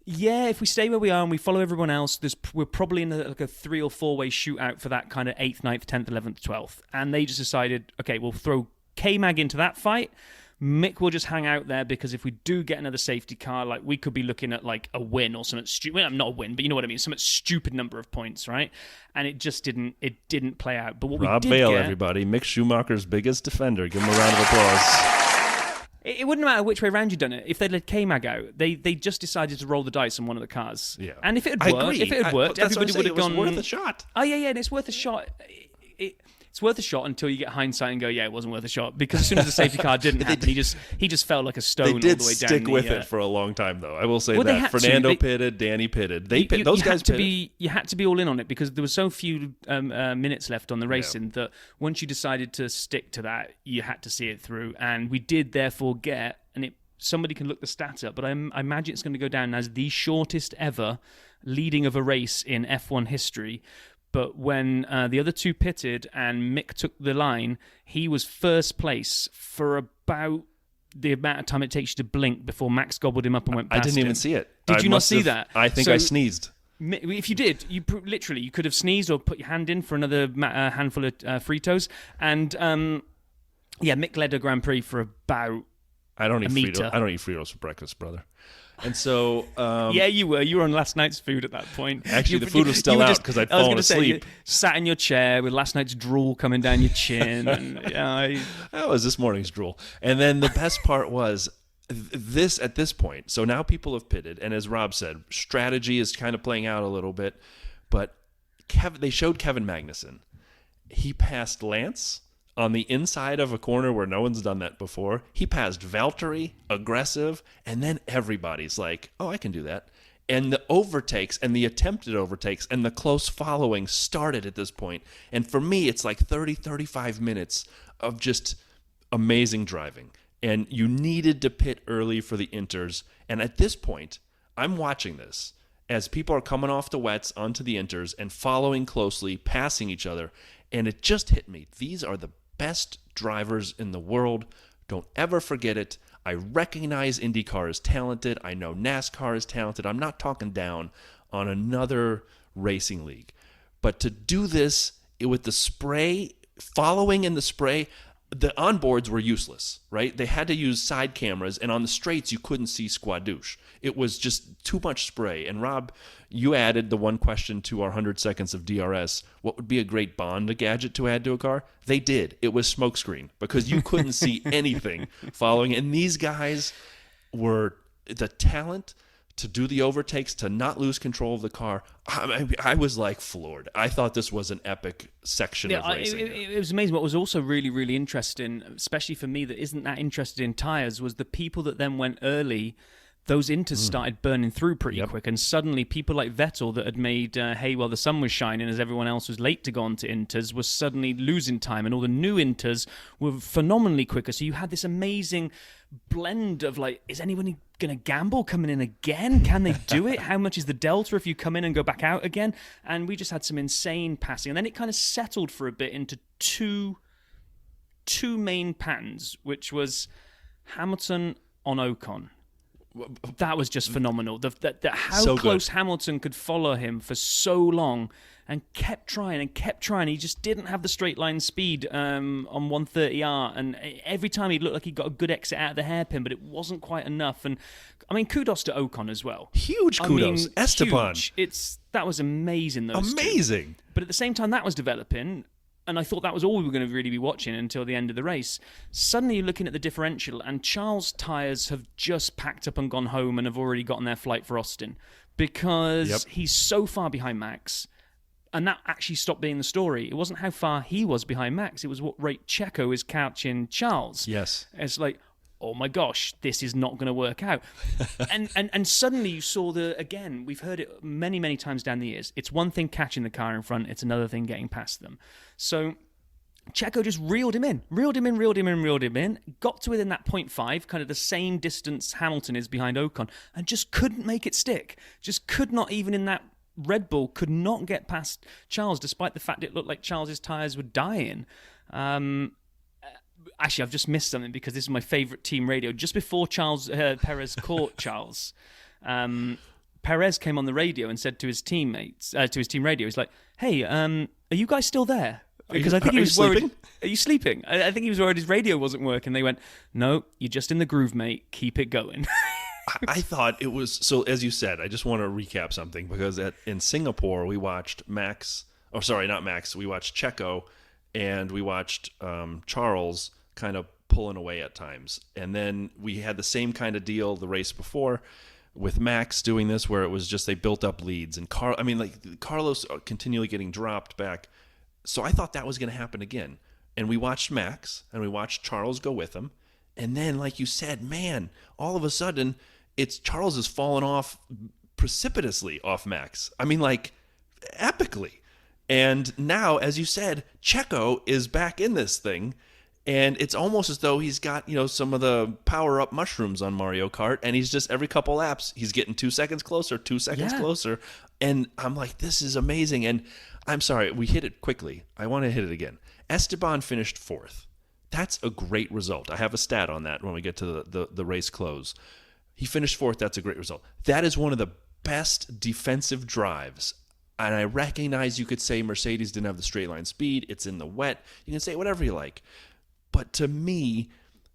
yeah, if we stay where we are and we follow everyone else, we're probably in a 3 or 4 way shootout for that kind of 8th, 9th, 10th, 11th, 12th. And they just decided, okay, we'll throw K-Mag into that fight. Mick will just hang out there because if we do get another safety car, like we could be looking at like a win or something stupid. Well, not a win, but you know what I mean. Some stupid number of points, right? And it just didn't. It didn't play out. But what Rob we did Vale, get, everybody, Mick Schumacher's biggest defender. Give him a round of applause. It wouldn't matter which way around you'd done it. If they'd let K-Mag out, they just decided to roll the dice on one of the cars. Yeah. And if it had worked, everybody would have gone. It was worth a shot. Oh yeah, and it's worth a shot. It's worth a shot until you get hindsight and go, yeah, it wasn't worth a shot. Because as soon as the safety car didn't happen, he just fell like a stone all the way down. They did stick with it for a long time, though. I will say that. Fernando pitted, Danny pitted. Those guys pitted. You had to be all in on it because there were so few minutes left on the racing that once you decided to stick to that, you had to see it through. And we did therefore get, somebody can look the stats up, but I imagine it's going to go down as the shortest ever leading of a race in F1 history. But when the other 2 pitted and Mick took the line, he was first place for about the amount of time it takes you to blink before Max gobbled him up and went past him. I didn't even see it. Did you not see that? I think I sneezed. If you did, you could have sneezed or put your hand in for another handful of Fritos. And Mick led a Grand Prix for about I don't eat Fritos for breakfast, brother. And so... yeah, you were. You were on last night's food at that point. Actually, the food was still out because I'd fallen asleep. Sat in your chair with last night's drool coming down your chin. That was this morning's drool. And then the best part was this at this point. So now people have pitted. And as Rob said, strategy is kind of playing out a little bit. But they showed Kevin Magnussen. He passed Lance on the inside of a corner where no one's done that before. He passed Valtteri, aggressive, and then everybody's like, oh, I can do that. And the overtakes and the attempted overtakes and the close following started at this point. And for me, it's like 30, 35 minutes of just amazing driving. And you needed to pit early for the inters. And at this point, I'm watching this as people are coming off the wets onto the inters and following closely, passing each other. And it just hit me. These are the best drivers in the world. Don't ever forget it. I recognize IndyCar is talented. I know NASCAR is talented. I'm not talking down on another racing league. But to do this with the spray, following in the spray, the onboards were useless, right? They had to use side cameras, and on the straights, you couldn't see Squadouche. It was just too much spray. And Rob, you added the one question to our 100 seconds of DRS. What would be a great Bond gadget to add to a car? They did. It was smokescreen, because you couldn't see anything following. And these guys were the talent to do the overtakes, to not lose control of the car. I was like floored. I thought this was an epic section of racing. It was amazing. What was also really, really interesting, especially for me that isn't that interested in tyres, was the people that then went early. Those inters started burning through pretty quick, and suddenly people like Vettel that had made hay while the sun was shining as everyone else was late to go on to inters was suddenly losing time, and all the new inters were phenomenally quicker. So you had this amazing blend of like, is anyone going to gamble coming in again? Can they do it? How much is the delta if you come in and go back out again? And we just had some insane passing, and then it kind of settled for a bit into two main patterns, which was Hamilton on Ocon. That was just phenomenal. How so close good. Hamilton could follow him for so long and kept trying. He just didn't have the straight line speed on 130R. And every time he looked like he got a good exit out of the hairpin, but it wasn't quite enough. And I mean, kudos to Ocon as well. Huge kudos. Esteban. Huge. That was amazing. Amazing. Two. But at the same time that was developing, and I thought that was all we were going to really be watching until the end of the race. Suddenly you're looking at the differential, and Charles' tyres have just packed up and gone home and have already gotten their flight for Austin because he's so far behind Max. And that actually stopped being the story. It wasn't how far he was behind Max. It was what rate Checo is catching Charles. Yes. It's like, oh my gosh, this is not going to work out. and suddenly you saw again, we've heard it many, many times down the years. It's one thing catching the car in front. It's another thing getting past them. So Checo just reeled him in, got to within that 0.5, kind of the same distance Hamilton is behind Ocon, and just couldn't make it stick. Just could not, even in that Red Bull, could not get past Charles, despite the fact it looked like Charles's tyres were dying. Actually, I've just missed something because this is my favourite team radio. Just before Perez caught Charles, Perez came on the radio and said to his teammates, to his team radio, he's like, "Hey, are you guys still there?" Because I think he was worried. Are you sleeping? I think he was worried his radio wasn't working. They went, "No, you're just in the groove, mate. Keep it going." I thought it was, so as you said, I just want to recap something because in Singapore we watched we watched Checo, and we watched Charles kind of pulling away at times. And then we had the same kind of deal the race before with Max doing this, where it was just they built up leads. And Carlos continually getting dropped back. So I thought that was going to happen again. And we watched Max, and we watched Charles go with him. And then, like you said, man, all of a sudden, Charles has fallen off precipitously off Max. I mean, like, epically. And now, as you said, Checo is back in this thing, and it's almost as though he's got, some of the power-up mushrooms on Mario Kart, and he's just, every couple laps, he's getting 2 seconds closer, 2 seconds closer. And I'm like, this is amazing. And I'm sorry, we hit it quickly. I want to hit it again. Esteban finished 4th. That's a great result. I have a stat on that when we get to the race close. He finished 4th. That's a great result. That is one of the best defensive drives. And I recognize you could say Mercedes didn't have the straight line speed. It's in the wet. You can say whatever you like. But to me,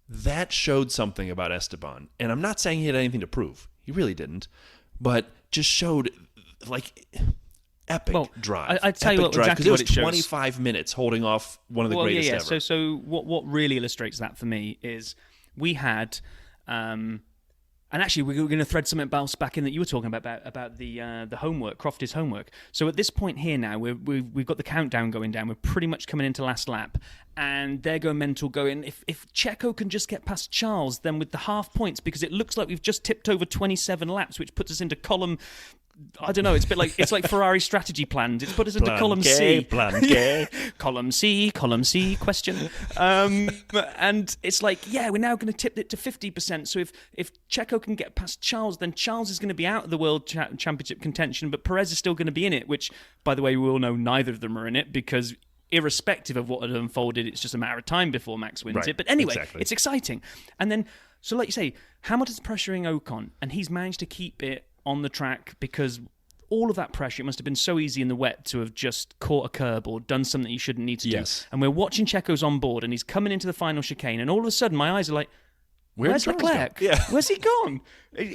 that showed something about Esteban. And I'm not saying he had anything to prove. He really didn't. But just showed, like, epic drive. I tell you what, exactly what it shows. It was 25 minutes holding off one of the greatest ever. So what really illustrates that for me is we had... and actually, we were going to thread something else back in that you were talking about the homework, Crofty's homework. So at this point here now, we've got the countdown going down. We're pretty much coming into last lap, and they're going mental, going, if Checo can just get past Charles, then with the half points, because it looks like we've just tipped over 27 laps, which puts us into column... I don't know. It's a bit like Ferrari strategy plans. It's put us into column C. Plan K. Column C, question. And it's like, we're now going to tip it to 50%. So if Checo can get past Charles, then Charles is going to be out of the World Championship contention, but Perez is still going to be in it, which, by the way, we all know neither of them are in it because irrespective of what had unfolded, it's just a matter of time before Max wins it. But anyway, It's exciting. And then, so like you say, Hamilton's pressuring Ocon, and he's managed to keep it on the track because all of that pressure, it must have been so easy in the wet to have just caught a curb or done something you shouldn't need to do. And we're watching Checo's on board, and he's coming into the final chicane, and all of a sudden my eyes are like, where's Leclerc? Yeah. Where's he gone?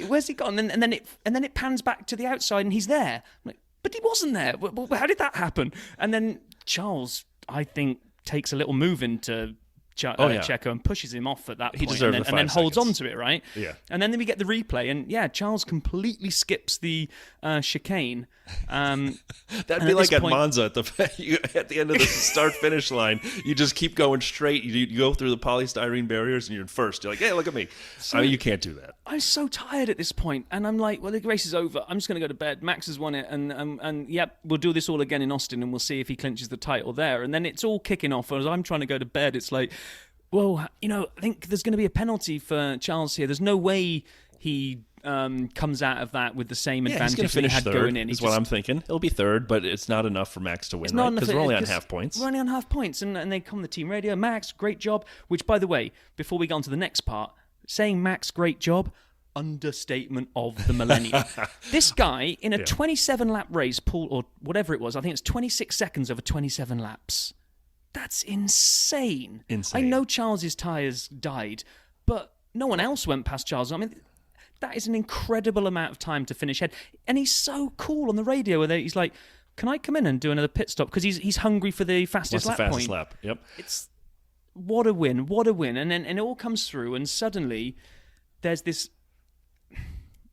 Where's he gone? And then it pans back to the outside, and he's there. I'm like, but he wasn't there. How did that happen? And then Charles, I think, takes a little move into Checo and pushes him off at that point, and then holds on to it, right? Yeah. And then we get the replay, and Charles completely skips the chicane. That'd be like at Monza at the end of the start-finish line. You just keep going straight. You go through the polystyrene barriers, and you're in first. You're like, hey, look at me. I mean, you can't do that. I'm so tired at this point, and I'm like, well, the race is over. I'm just going to go to bed. Max has won it, and yep, we'll do this all again in Austin, and we'll see if he clinches the title there. And then it's all kicking off. As I'm trying to go to bed, it's like, well, I think there's going to be a penalty for Charles here. There's no way he comes out of that with the same advantage that he had going in. Is what I'm thinking. He'll be third, but it's not enough for Max to win, right? Because we're only on half points. We're only on half points, and they come the team radio. Max, great job. Which, by the way, before we go on to the next part, saying Max, great job, understatement of the millennium. This guy, in a 27-lap race, or whatever it was, I think it's 26 seconds over 27 laps. That's insane. I know Charles's tyres died, but no one else went past Charles. I mean, that is an incredible amount of time to finish ahead. And he's so cool on the radio where he's like, can I come in and do another pit stop? Because he's hungry for the fastest lap point. Lap? Yep. It's what a win. And then it all comes through, and suddenly there's this...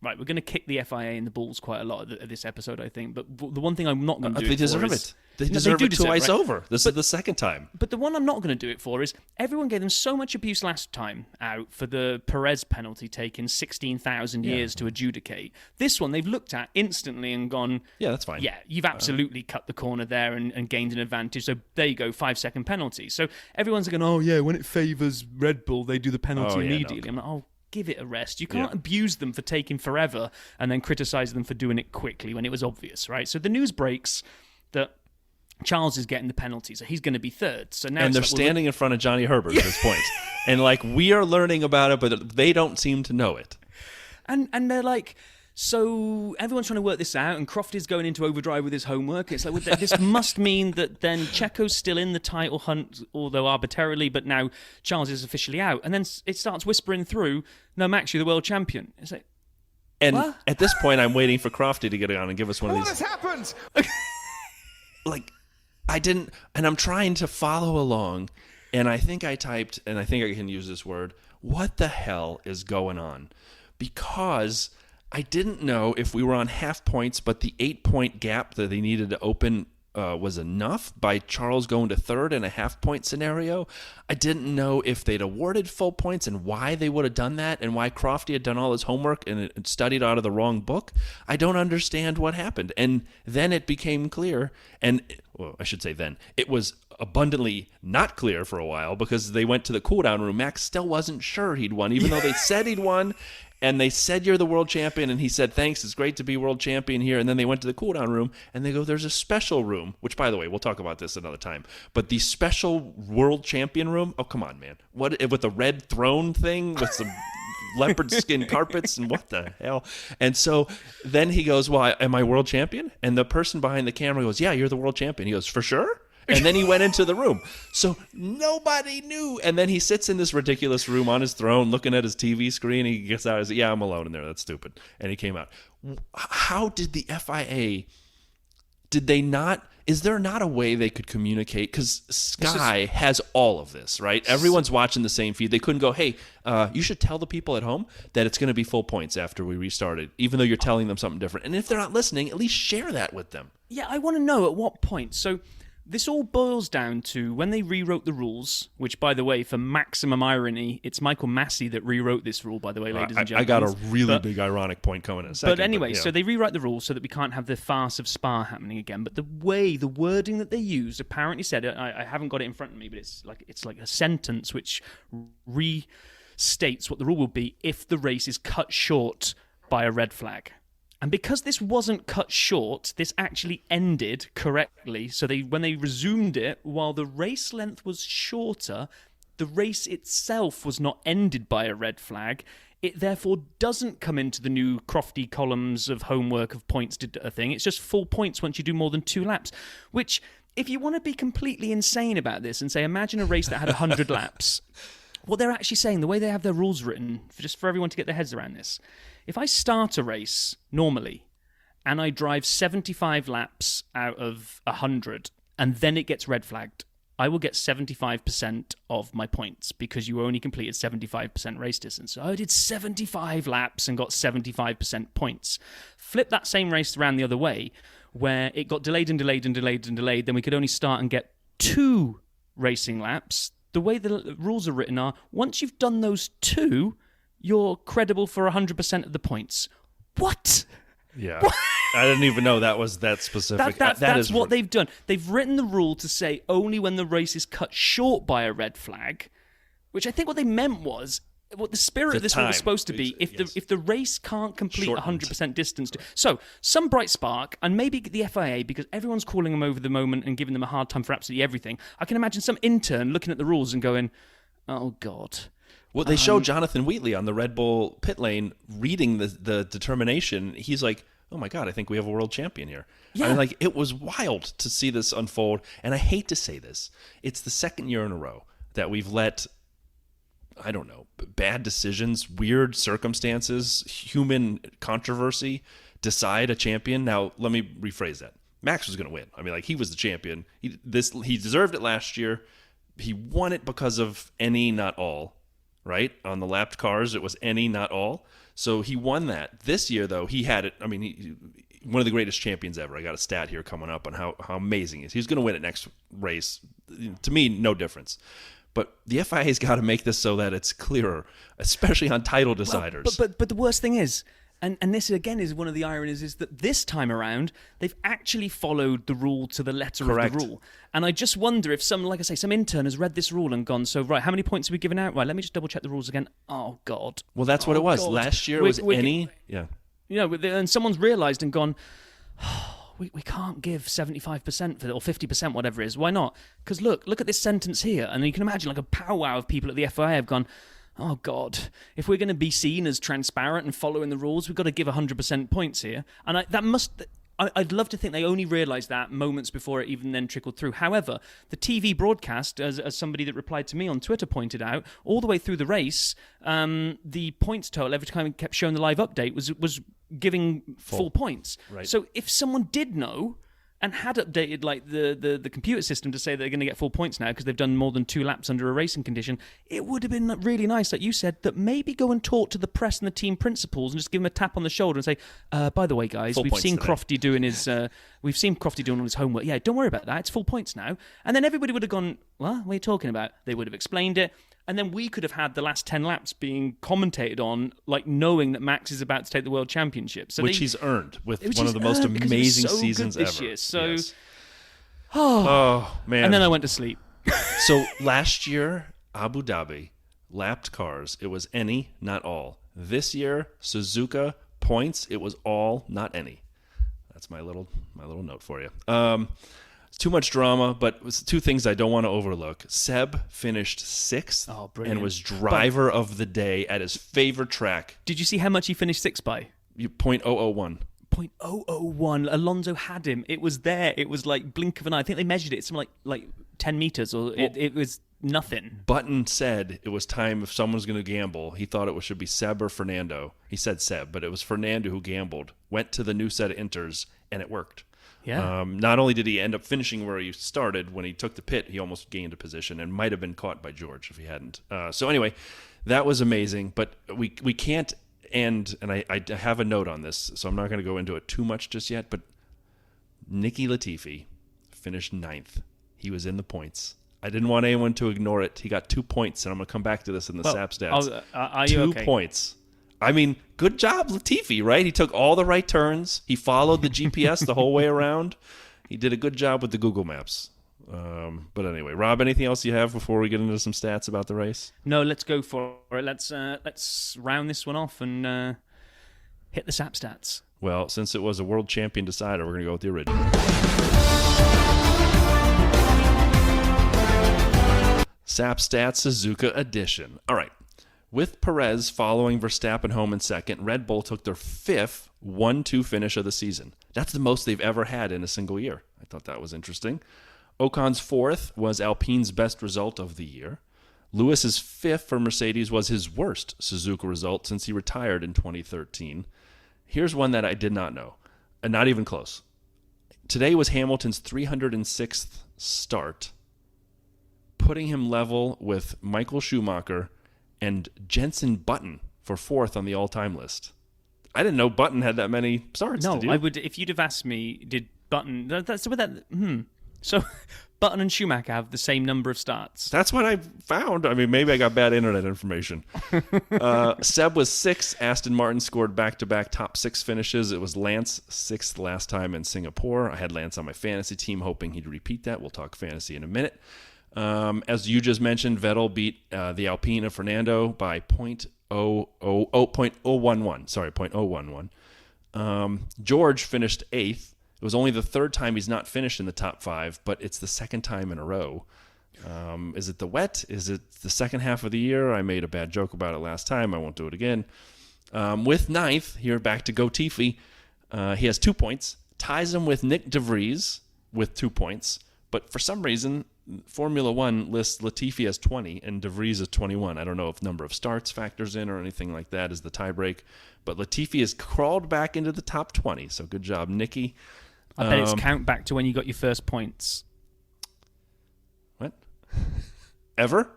Right, we're going to kick the FIA in the balls quite a lot of this episode, I think. But the one thing I'm not going to do They deserve it. They deserve it twice over. This is the second time. But the one I'm not going to do it for is everyone gave them so much abuse last time out for the Perez penalty taking 16,000 years to adjudicate. This one they've looked at instantly and gone, yeah, that's fine. Yeah, you've absolutely cut the corner there and gained an advantage. So there you go, 5-second penalty. So everyone's going, oh yeah, when it favours Red Bull, they do the penalty immediately. I'm like, oh, give it a rest. You can't abuse them for taking forever and then criticise them for doing it quickly when it was obvious, right? So the news breaks that Charles is getting the penalty, so he's going to be third. So now they're standing in front of Johnny Herbert at this point. And we are learning about it, but they don't seem to know it. And they're like... So everyone's trying to work this out, and Croft is going into overdrive with his homework. It's like, this must mean that then Checo's still in the title hunt, although arbitrarily, but now Charles is officially out. And then it starts whispering through, no, Max, you're the world champion. It's like, what? At this point, I'm waiting for Crofty to get on and give us one of these. What has happened? I didn't, and I'm trying to follow along, and I think I typed, and I think I can use this word, what the hell is going on? Because... I didn't know if we were on half points, but the 8-point gap that they needed to open was enough by Charles going to third in a half-point scenario. I didn't know if they'd awarded full points and why they would have done that and why Crofty had done all his homework and studied out of the wrong book. I don't understand what happened. And then it became clear, and well, I should say then, it was abundantly not clear for a while because they went to the cool-down room. Max still wasn't sure he'd won, even though they said he'd won. And they said, you're the world champion. And he said, thanks, it's great to be world champion here. And then they went to the cool-down room, and they go, there's a special room, which, by the way, we'll talk about this another time. But the special world champion room, oh, come on, man. What, with the red throne thing with some leopard skin carpets and what the hell? And so then he goes, well, am I world champion? And the person behind the camera goes, yeah, you're the world champion. He goes, for sure? And then he went into the room. So nobody knew. And then he sits in this ridiculous room on his throne looking at his TV screen. He gets out and says, yeah, I'm alone in there. That's stupid. And he came out. How did the FIA, did they not, is there not a way they could communicate? Because Sky has all of this, right? Everyone's watching the same feed. They couldn't go, hey, you should tell the people at home that it's going to be full points after we restarted, even though you're telling them something different. And if they're not listening, at least share that with them. Yeah, I want to know at what point. So this all boils down to when they rewrote the rules, which, by the way, for maximum irony, it's Michael Massey that rewrote this rule, by the way, ladies and gentlemen. I got a really big ironic point coming in a second. But anyway, so they rewrite the rules so that we can't have the farce of Spa happening again. But the wording that they used apparently said, I haven't got it in front of me, but it's like a sentence which restates what the rule will be if the race is cut short by a red flag. And because this wasn't cut short, this actually ended correctly. So when they resumed it, while the race length was shorter, the race itself was not ended by a red flag. It therefore doesn't come into the new Crofty columns of homework of points thing. It's just full points once you do more than 2 laps, which, if you want to be completely insane about this and say, imagine a race that had 100 laps, what they're actually saying, the way they have their rules written, just for everyone to get their heads around this, if I start a race normally and I drive 75 laps out of 100 and then it gets red flagged, I will get 75% of my points because you only completed 75% race distance. So I did 75 laps and got 75% points. Flip that same race around the other way, where it got delayed and delayed and delayed and delayed, then we could only start and get 2 racing laps. The way the rules are written are, once you've done those 2, you're credible for 100% of the points. What? Yeah. I didn't even know that was that specific. That's what they've done. They've written the rule to say only when the race is cut short by a red flag, which I think what they meant was, what the spirit of this rule was supposed to be, if the race can't complete 100% distance. So, some bright spark, and maybe the FIA, because everyone's calling them over the moment and giving them a hard time for absolutely everything, I can imagine some intern looking at the rules and going, oh, God. Well, they showed Jonathan Wheatley on the Red Bull pit lane reading the determination. He's like, oh my God, I think we have a world champion here. Yeah. I mean, like, it was wild to see this unfold. And I hate to say this, it's the second year in a row that we've let, I don't know, bad decisions, weird circumstances, human controversy decide a champion. Now, let me rephrase that. Max was going to win. I mean, like, he was the champion. He deserved it last year. He won it because of any, not all, right? On the lapped cars, it was any, not all. So he won that. This year, though, he had it. I mean, one of the greatest champions ever. I got a stat here coming up on how amazing he is. He's going to win it next race. To me, no difference. But the FIA's got to make this so that it's clearer, especially on title deciders. But the worst thing is, and this again is one of the ironies, is that this time around they've actually followed the rule to the letter of the rule. And I just wonder if some intern has read this rule and gone, so right, how many points are we giving out? Right, let me just double check the rules again. Oh God. Well, that's what it was. God. Last year was any. Yeah. You know, and someone's realised and gone, we can't give 75% for it, or 50%, whatever it is. Why not? Because look at this sentence here. And you can imagine like a powwow of people at the FIA have gone, oh, God, if we're going to be seen as transparent and following the rules, we've got to give 100% points here. And I'd love to think they only realised that moments before it even then trickled through. However, the TV broadcast, as somebody that replied to me on Twitter pointed out, all the way through the race, the points total, every time it kept showing the live update, was giving full points. Right. So if someone did know and had updated like the computer system to say they're going to get 4 points now because they've done more than 2 laps under a racing condition, it would have been really nice, like you said, that maybe go and talk to the press and the team principals and just give them a tap on the shoulder and say, by the way, guys, we've seen Crofty doing all his homework. Yeah, don't worry about that. It's full points now. And then everybody would have gone, what are you talking about? They would have explained it. And then we could have had the last 10 laps being commentated on, like knowing that Max is about to take the World Championship. So which he's earned with one of the most amazing seasons ever. This year. So, yes. Oh, man. And then I went to sleep. So last year, Abu Dhabi, lapped cars, it was any, not all. This year, Suzuka, points, it was all, not any. That's my little note for you. Too much drama, but it was 2 things I don't want to overlook. Seb finished 6th and was driver of the day at his favorite track. Did you see how much he finished 6th by? 0.001. 0.001. Alonso had him. It was there. It was like blink of an eye. I think they measured it. Something like 10 meters, or it was nothing. Button said it was time if someone's going to gamble. He thought it should be Seb or Fernando. He said Seb, but it was Fernando who gambled. Went to the new set of inters, and it worked. Yeah. Not only did he end up finishing where he started, when he took the pit, he almost gained a position and might have been caught by George if he hadn't. So anyway, that was amazing. But we can't end, and I have a note on this, so I'm not going to go into it too much just yet. But Nicky Latifi finished 9th. He was in the points. I didn't want anyone to ignore it. He got 2 points, and I'm going to come back to this in the SAP stats. Are you 2 points. I mean, good job, Latifi, right? He took all the right turns. He followed the GPS the whole way around. He did a good job with the Google Maps. But anyway, Rob, anything else you have before we get into some stats about the race? No, let's go for it. Let's round this one off and hit the SAP stats. Well, since it was a world champion decider, we're going to go with the original. SAP Stats Suzuka Edition. All right. With Perez following Verstappen home in second, Red Bull took their 5th 1-2 finish of the season. That's the most they've ever had in a single year. I thought that was interesting. Ocon's 4th was Alpine's best result of the year. Lewis's 5th for Mercedes was his worst Suzuka result since he retired in 2013. Here's one that I did not know, and not even close. Today was Hamilton's 306th start, putting him level with Michael Schumacher and Jenson Button for 4th on the all-time list. I didn't know Button had that many starts. No, did you? I would. If you'd have asked me, did Button? That's what that. So Button and Schumacher have the same number of starts. That's what I found. I mean, maybe I got bad internet information. Seb was 6th. Aston Martin scored back-to-back top 6 finishes. It was Lance 6th last time in Singapore. I had Lance on my fantasy team, hoping he'd repeat that. We'll talk fantasy in a minute. As you just mentioned, Vettel beat the Alpine of Fernando by 0.011. Sorry, 0.011. George finished 8th. It was only the 3rd time he's not finished in the top 5, but it's the 2nd time in a row. Is it the wet? Is it the second half of the year? I made a bad joke about it last time. I won't do it again. With 9th, here back to Gotifi, he has 2 points. Ties him with Nick De Vries with 2 points. But for some reason, Formula One lists Latifi as 20 and De Vries as 21. I don't know if number of starts factors in or anything like that as the tiebreak. But Latifi has crawled back into the top 20. So good job, Nicky. I bet it's count back to when you got your first points. What? Ever?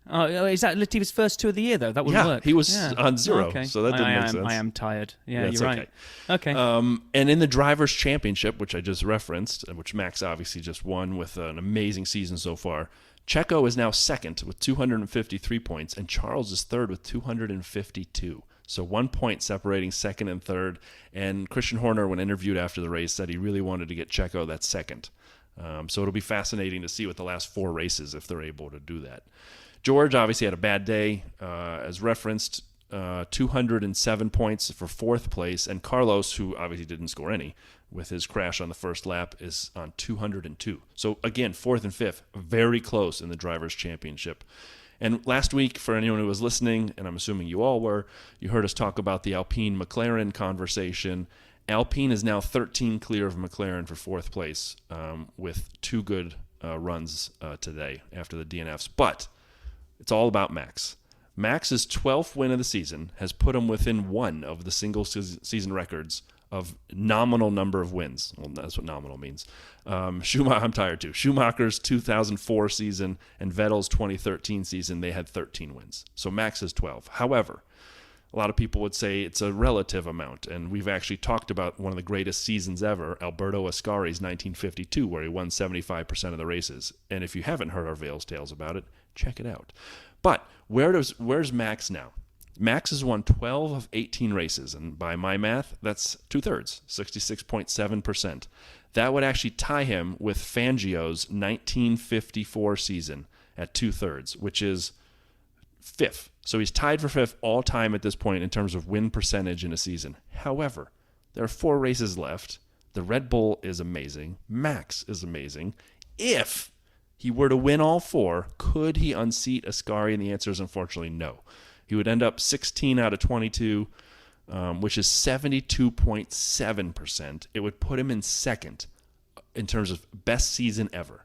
Oh, is that Latifi's first 2 of the year, though? That wouldn't work. He was on 0, okay. so that didn't make sense. I am tired. Yeah, That's you're right. Okay. And in the Drivers' Championship, which I just referenced, and which Max obviously just won with an amazing season so far, Checo is now 2nd with 253 points, and Charles is 3rd with 252. So 1 point separating 2nd and 3rd. And Christian Horner, when interviewed after the race, said he really wanted to get Checo that 2nd. So it'll be fascinating to see what the last 4 races, if they're able to do that. George obviously had a bad day, as referenced, 207 points for 4th place. And Carlos, who obviously didn't score any with his crash on the first lap, is on 202. So again, 4th and 5th, very close in the Drivers' Championship. And last week, for anyone who was listening, and I'm assuming you all were, you heard us talk about the Alpine-McLaren conversation. Alpine is now 13 clear of McLaren for 4th place with 2 good runs today after the DNFs. But it's all about Max. Max's 12th win of the season has put him within 1 of the single season records of nominal number of wins. Well, that's what nominal means. I'm tired too. Schumacher's 2004 season and Vettel's 2013 season, they had 13 wins. So Max has 12. However, a lot of people would say it's a relative amount, and we've actually talked about one of the greatest seasons ever, Alberto Ascari's 1952, where he won 75% of the races. And if you haven't heard our Vale's Tales about it, check it out. But where's Max now? Max has won 12 of 18 races, and by my math, that's 2/3, 66.7%. That would actually tie him with Fangio's 1954 season at 2/3, which is 5th. So he's tied for 5th all time at this point in terms of win percentage in a season. However, there are 4 races left. The Red Bull is amazing. Max is amazing. If he were to win all 4, could he unseat Ascari? And the answer is unfortunately no. He would end up 16 out of 22, which is 72.7%. It would put him in 2nd in terms of best season ever.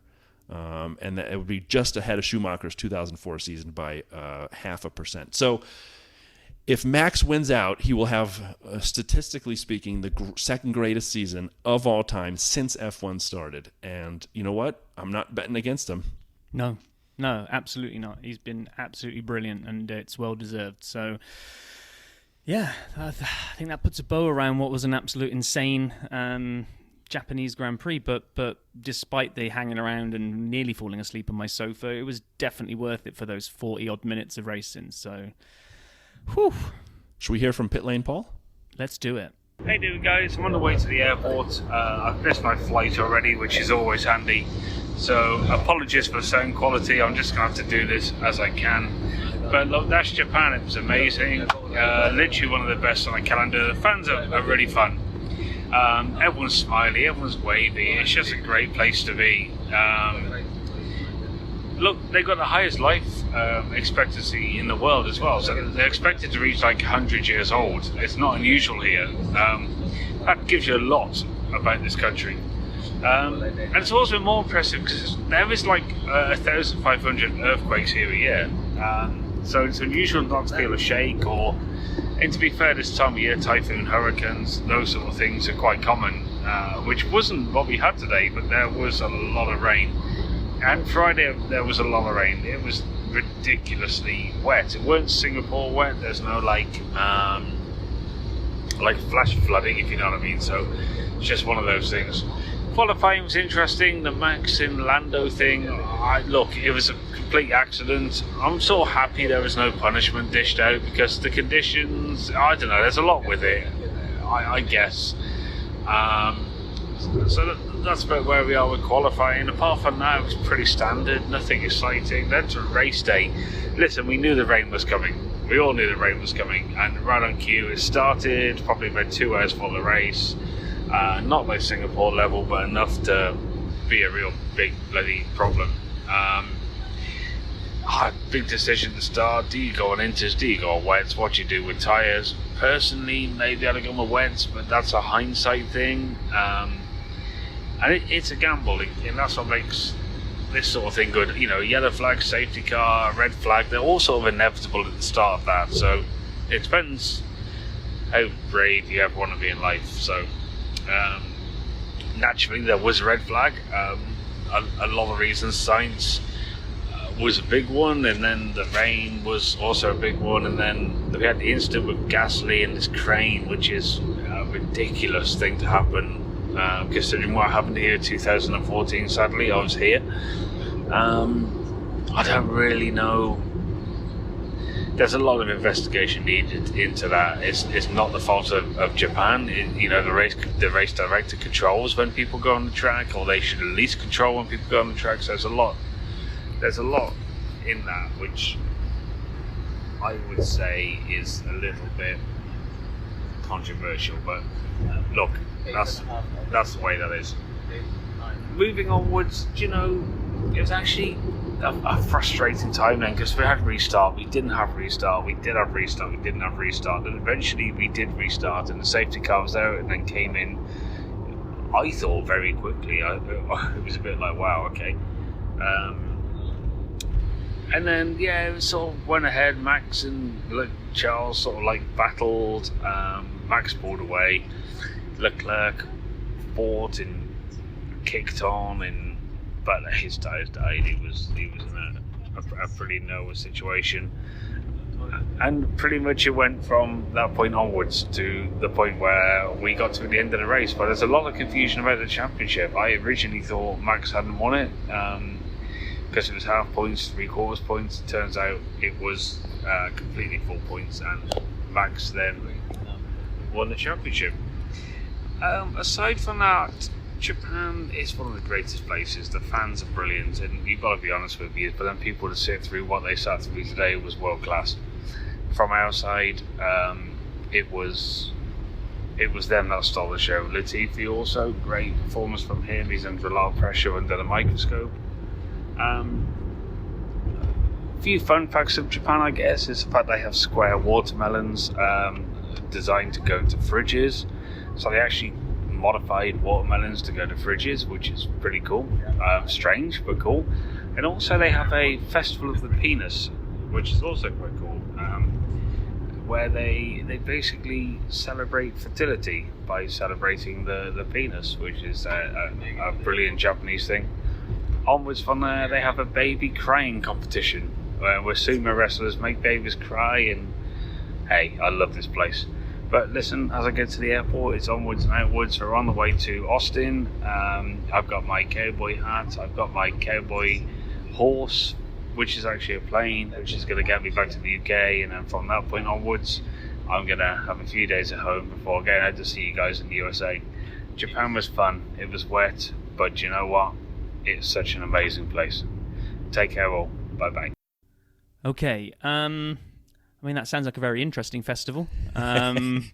And that it would be just ahead of Schumacher's 2004 season by 0.5%. So if Max wins out, he will have, statistically speaking, the second greatest season of all time since F1 started. And you know what? I'm not betting against him. No, absolutely not. He's been absolutely brilliant, and it's well-deserved. So, yeah, I think that puts a bow around what was an absolute insane Japanese Grand Prix. But despite the hanging around and nearly falling asleep on my sofa, it was definitely worth it for those 40-odd minutes of racing. So, whew. Should we hear from Pit Lane Paul? Let's do it. Hey doing guys, I'm on the way to the airport. I've missed my flight already, which is always handy. So apologies for the sound quality, I'm just going to have to do this as I can. But look, that's Japan, it was amazing. Literally one of the best on the calendar. The fans are really fun. Everyone's smiley, everyone's wavy, it's just a great place to be. look, they've got the highest life expectancy in the world as well. So they're expected to reach like 100 years old. It's not unusual here. That gives you a lot about this country. And it's also more impressive because there is like 1,500 earthquakes here a year. So it's unusual not to feel a shake or... And to be fair, this time of year, typhoon, hurricanes, those sort of things are quite common, which wasn't what we had today, but there was a lot of rain. And Friday, there was a lot of rain. It was ridiculously wet. It weren't Singapore wet. There's no like flash flooding, if you know what I mean. So it's just one of those things. Qualifying was interesting. The Max in Lando thing, look, it was a complete accident. I'm sort of happy there was no punishment dished out because the conditions, I don't know, there's a lot with it, I guess. So that's about where we are with qualifying. Apart from that, it was pretty standard, nothing exciting. Then to race day, listen, we knew the rain was coming. We all knew the rain was coming, and right on cue, it started probably about 2 hours before the race. Not like Singapore level, but enough to be a real big bloody problem. Big decision to start. Do you go on inters? Do you go on wets? What do you do with tyres? Personally, maybe I'd have gone with wets, but that's a hindsight thing. And it's a gamble, and that's what makes this sort of thing good. You know, yellow flag, safety car, red flag, they're all sort of inevitable at the start of that. So it depends how brave you ever want to be in life. So naturally, there was a red flag. A lot of reasons. Science was a big one, and then the rain was also a big one, and then we had the incident with Gasly and this crane, which is a ridiculous thing to happen. Considering what happened here in 2014, sadly, I was here. I don't really know. There's a lot of investigation needed into that. It's not the fault of Japan. The race director controls when people go on the track, or they should at least control when people go on the track. So there's a lot in that, which I would say is a little bit controversial. But look, that's the way that is. Moving onwards, it was actually a frustrating time then, because we had restart, we didn't have restart, we did have restart, we didn't have restart, and eventually we did restart, and the safety car was there and then came in, I thought, very quickly. It was a bit like, wow, okay. And then, it sort of went ahead. Max and Charles sort of battled. Max pulled away. Leclerc fought and kicked on, but his tyres died. He was in a pretty nervous situation, and pretty much it went from that point onwards to the point where we got to the end of the race. But there's a lot of confusion about the championship. I originally thought Max hadn't won it because it was half points, 3/4 points. It turns out it was completely full points, and Max then won the championship. Aside from that, Japan is one of the greatest places. The fans are brilliant, and you've got to be honest with you, but then people to sit through what they sat through today was world class. From our side, it was them that stole the show. Latifi also, great performance from him. He's under a lot of pressure under the microscope. A few fun facts of Japan, I guess, is the fact they have square watermelons designed to go into fridges. So they actually modified watermelons to go to fridges, which is pretty cool. Strange, but cool. And also they have a festival of the penis, which is also quite cool, where they basically celebrate fertility by celebrating the penis, which is a brilliant Japanese thing. Onwards from there, they have a baby crying competition, where sumo wrestlers make babies cry, and hey, I love this place. But listen, as I get to the airport, it's onwards and outwards. We're on the way to Austin. I've got my cowboy hat, I've got my cowboy horse, which is actually a plane, which is going to get me back to the UK, and then from that point onwards, I'm going to have a few days at home before going out to see you guys in the USA. Japan was fun, it was wet, but you know what? It's such an amazing place. Take care all. Bye-bye. Okay, that sounds like a very interesting festival. I think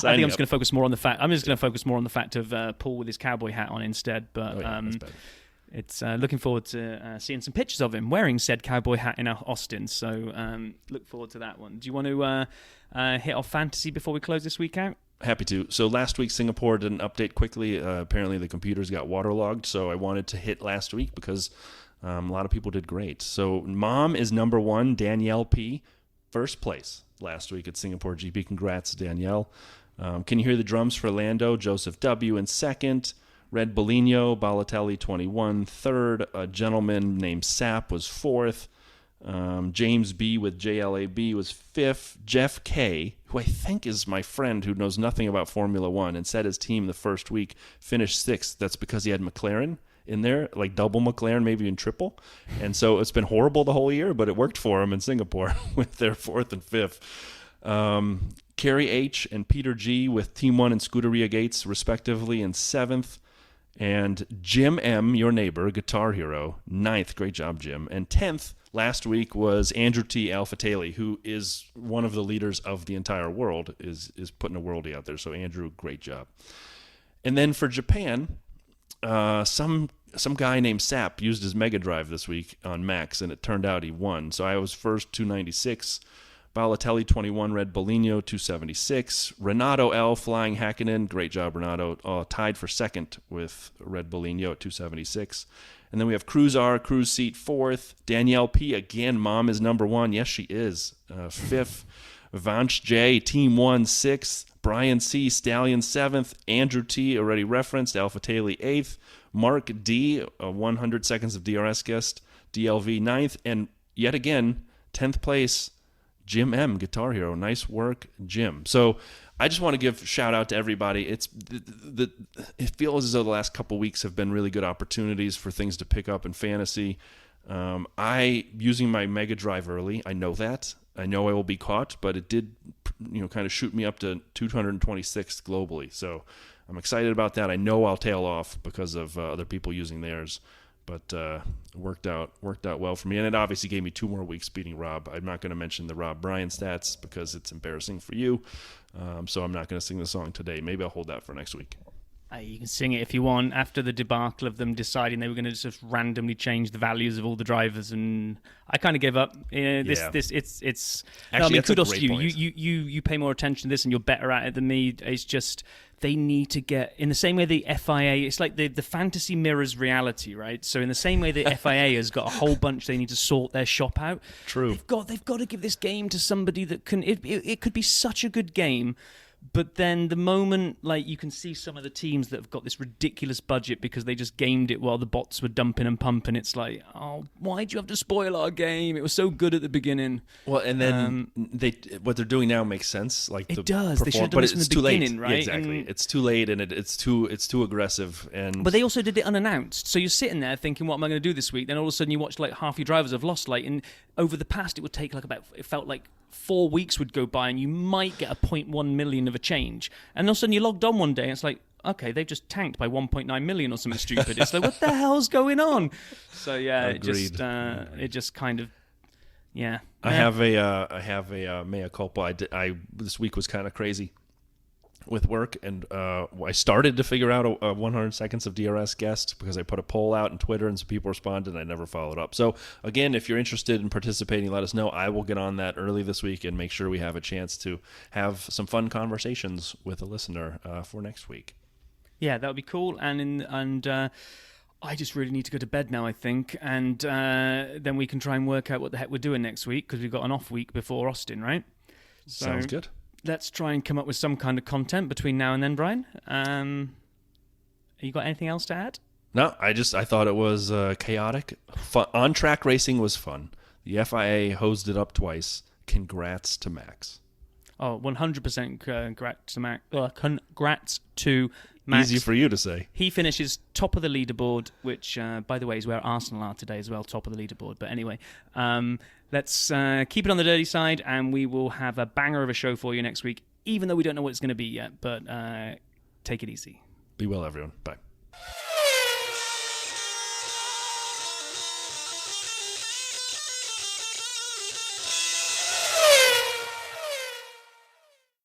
I'm just going to focus more on the fact. I'm just going to focus more on the fact of Paul with his cowboy hat on instead. But that's better. It's looking forward to seeing some pictures of him wearing said cowboy hat in Austin. So look forward to that one. Do you want to hit off fantasy before we close this week out? Happy to. So last week, Singapore did an update quickly. Apparently, the computers got waterlogged, so I wanted to hit last week because a lot of people did great. So Mom is number 1, Danielle P. First place last week at Singapore GP. Congrats, Danielle. Can you hear the drums for Lando? Joseph W. in second. Red Bolino, Balotelli 21, third. A gentleman named Sap was fourth. James B. with JLAB was fifth. Jeff K., who I think is my friend who knows nothing about Formula One and set his team the first week, finished sixth. That's because he had McLaren in there, like double McLaren, maybe even triple. And so it's been horrible the whole year, but it worked for him in Singapore with their fourth and fifth. Kerry H. and Peter G. with Team 1 and Scuderia Gates, respectively, in seventh. And Jim M., your neighbor, Guitar Hero, ninth. Great job, Jim. And 10th last week was Andrew T. Alpha Taylor, who is one of the leaders of the entire world, is putting a worldie out there. So, Andrew, great job. And then for Japan, some guy named Sap used his Mega Drive this week on Max, and it turned out he won. So I was first, 296. Balotelli 21, Red Bolino 276, Renato L. Flying Hakkinen, great job Renato, tied for second with Red Bolino at 276. And then we have Cruz R, Cruz Seat fourth, Danielle P. again, Mom is number 1, yes she is, fifth, Vanch J. Team 1 sixth, Brian C. Stallion seventh, Andrew T. already referenced, Alpha Taylor eighth, Mark D. 100 seconds of DRS guest, DLV ninth, and yet again 10th place. Jim M., Guitar Hero. Nice work, Jim. So I just want to give shout out to everybody. It feels as though the last couple weeks have been really good opportunities for things to pick up in fantasy. Using my Mega Drive early, I know that. I know I will be caught, but it did, kind of shoot me up to 226th globally. So I'm excited about that. I know I'll tail off because of other people using theirs. But worked out well for me, and it obviously gave me 2 more weeks beating Rob. I'm not going to mention the Rob Bryan stats because it's embarrassing for you, so I'm not going to sing the song today. Maybe I'll hold that for next week. You can sing it if you want. After the debacle of them deciding they were going to just randomly change the values of all the drivers, and I kind of gave up. It's. Actually, kudos to you. You pay more attention to this, and you're better at it than me. It's just they need to get in the same way the FIA. It's like the fantasy mirrors reality, right? So in the same way the FIA has got a whole bunch they need to sort their shop out. True. They've got to give this game to somebody that can. It could be such a good game. But then the moment, you can see some of the teams that have got this ridiculous budget because they just gamed it while the bots were dumping and pumping. It's like, oh, why'd you have to spoil our game? It was so good at the beginning. Well, and then what they're doing now makes sense. It does. They should have done this in the beginning, right? Yeah, exactly. It's too late, and it's too aggressive. But they also did it unannounced. So you're sitting there thinking, what am I going to do this week? Then all of a sudden you watch half your drivers have lost. And over the past, it would take it felt like 4 weeks would go by and you might get a 0.1 million of a change. And all of a sudden you logged on one day and it's like, okay, they've just tanked by 1.9 million or something stupid. It's like, what the hell's going on? So yeah, it just kind of, yeah. I have a mea culpa. This week was kind of crazy with work, and I started to figure out a 100 seconds of DRS guest because I put a poll out on Twitter and some people responded and I never followed up. So again, if you're interested in participating, let us know. I will get on that early this week and make sure we have a chance to have some fun conversations with a listener for next week. Yeah, that would be cool. And I just really need to go to bed now, I think, and then we can try and work out what the heck we're doing next week because we've got an off week before Austin, right? Sounds good. Let's try and come up with some kind of content between now and then, Brian. You got anything else to add? No, I thought it was chaotic. Fun. On-track racing was fun. The FIA hosed it up twice. Congrats to Max. Oh, 100% congrats to Max. Congrats to Max. Easy for you to say. He finishes top of the leaderboard, which, by the way, is where Arsenal are today as well, top of the leaderboard. But anyway, let's keep it on the dirty side, and we will have a banger of a show for you next week, even though we don't know what it's going to be yet. But take it easy. Be well, everyone. Bye.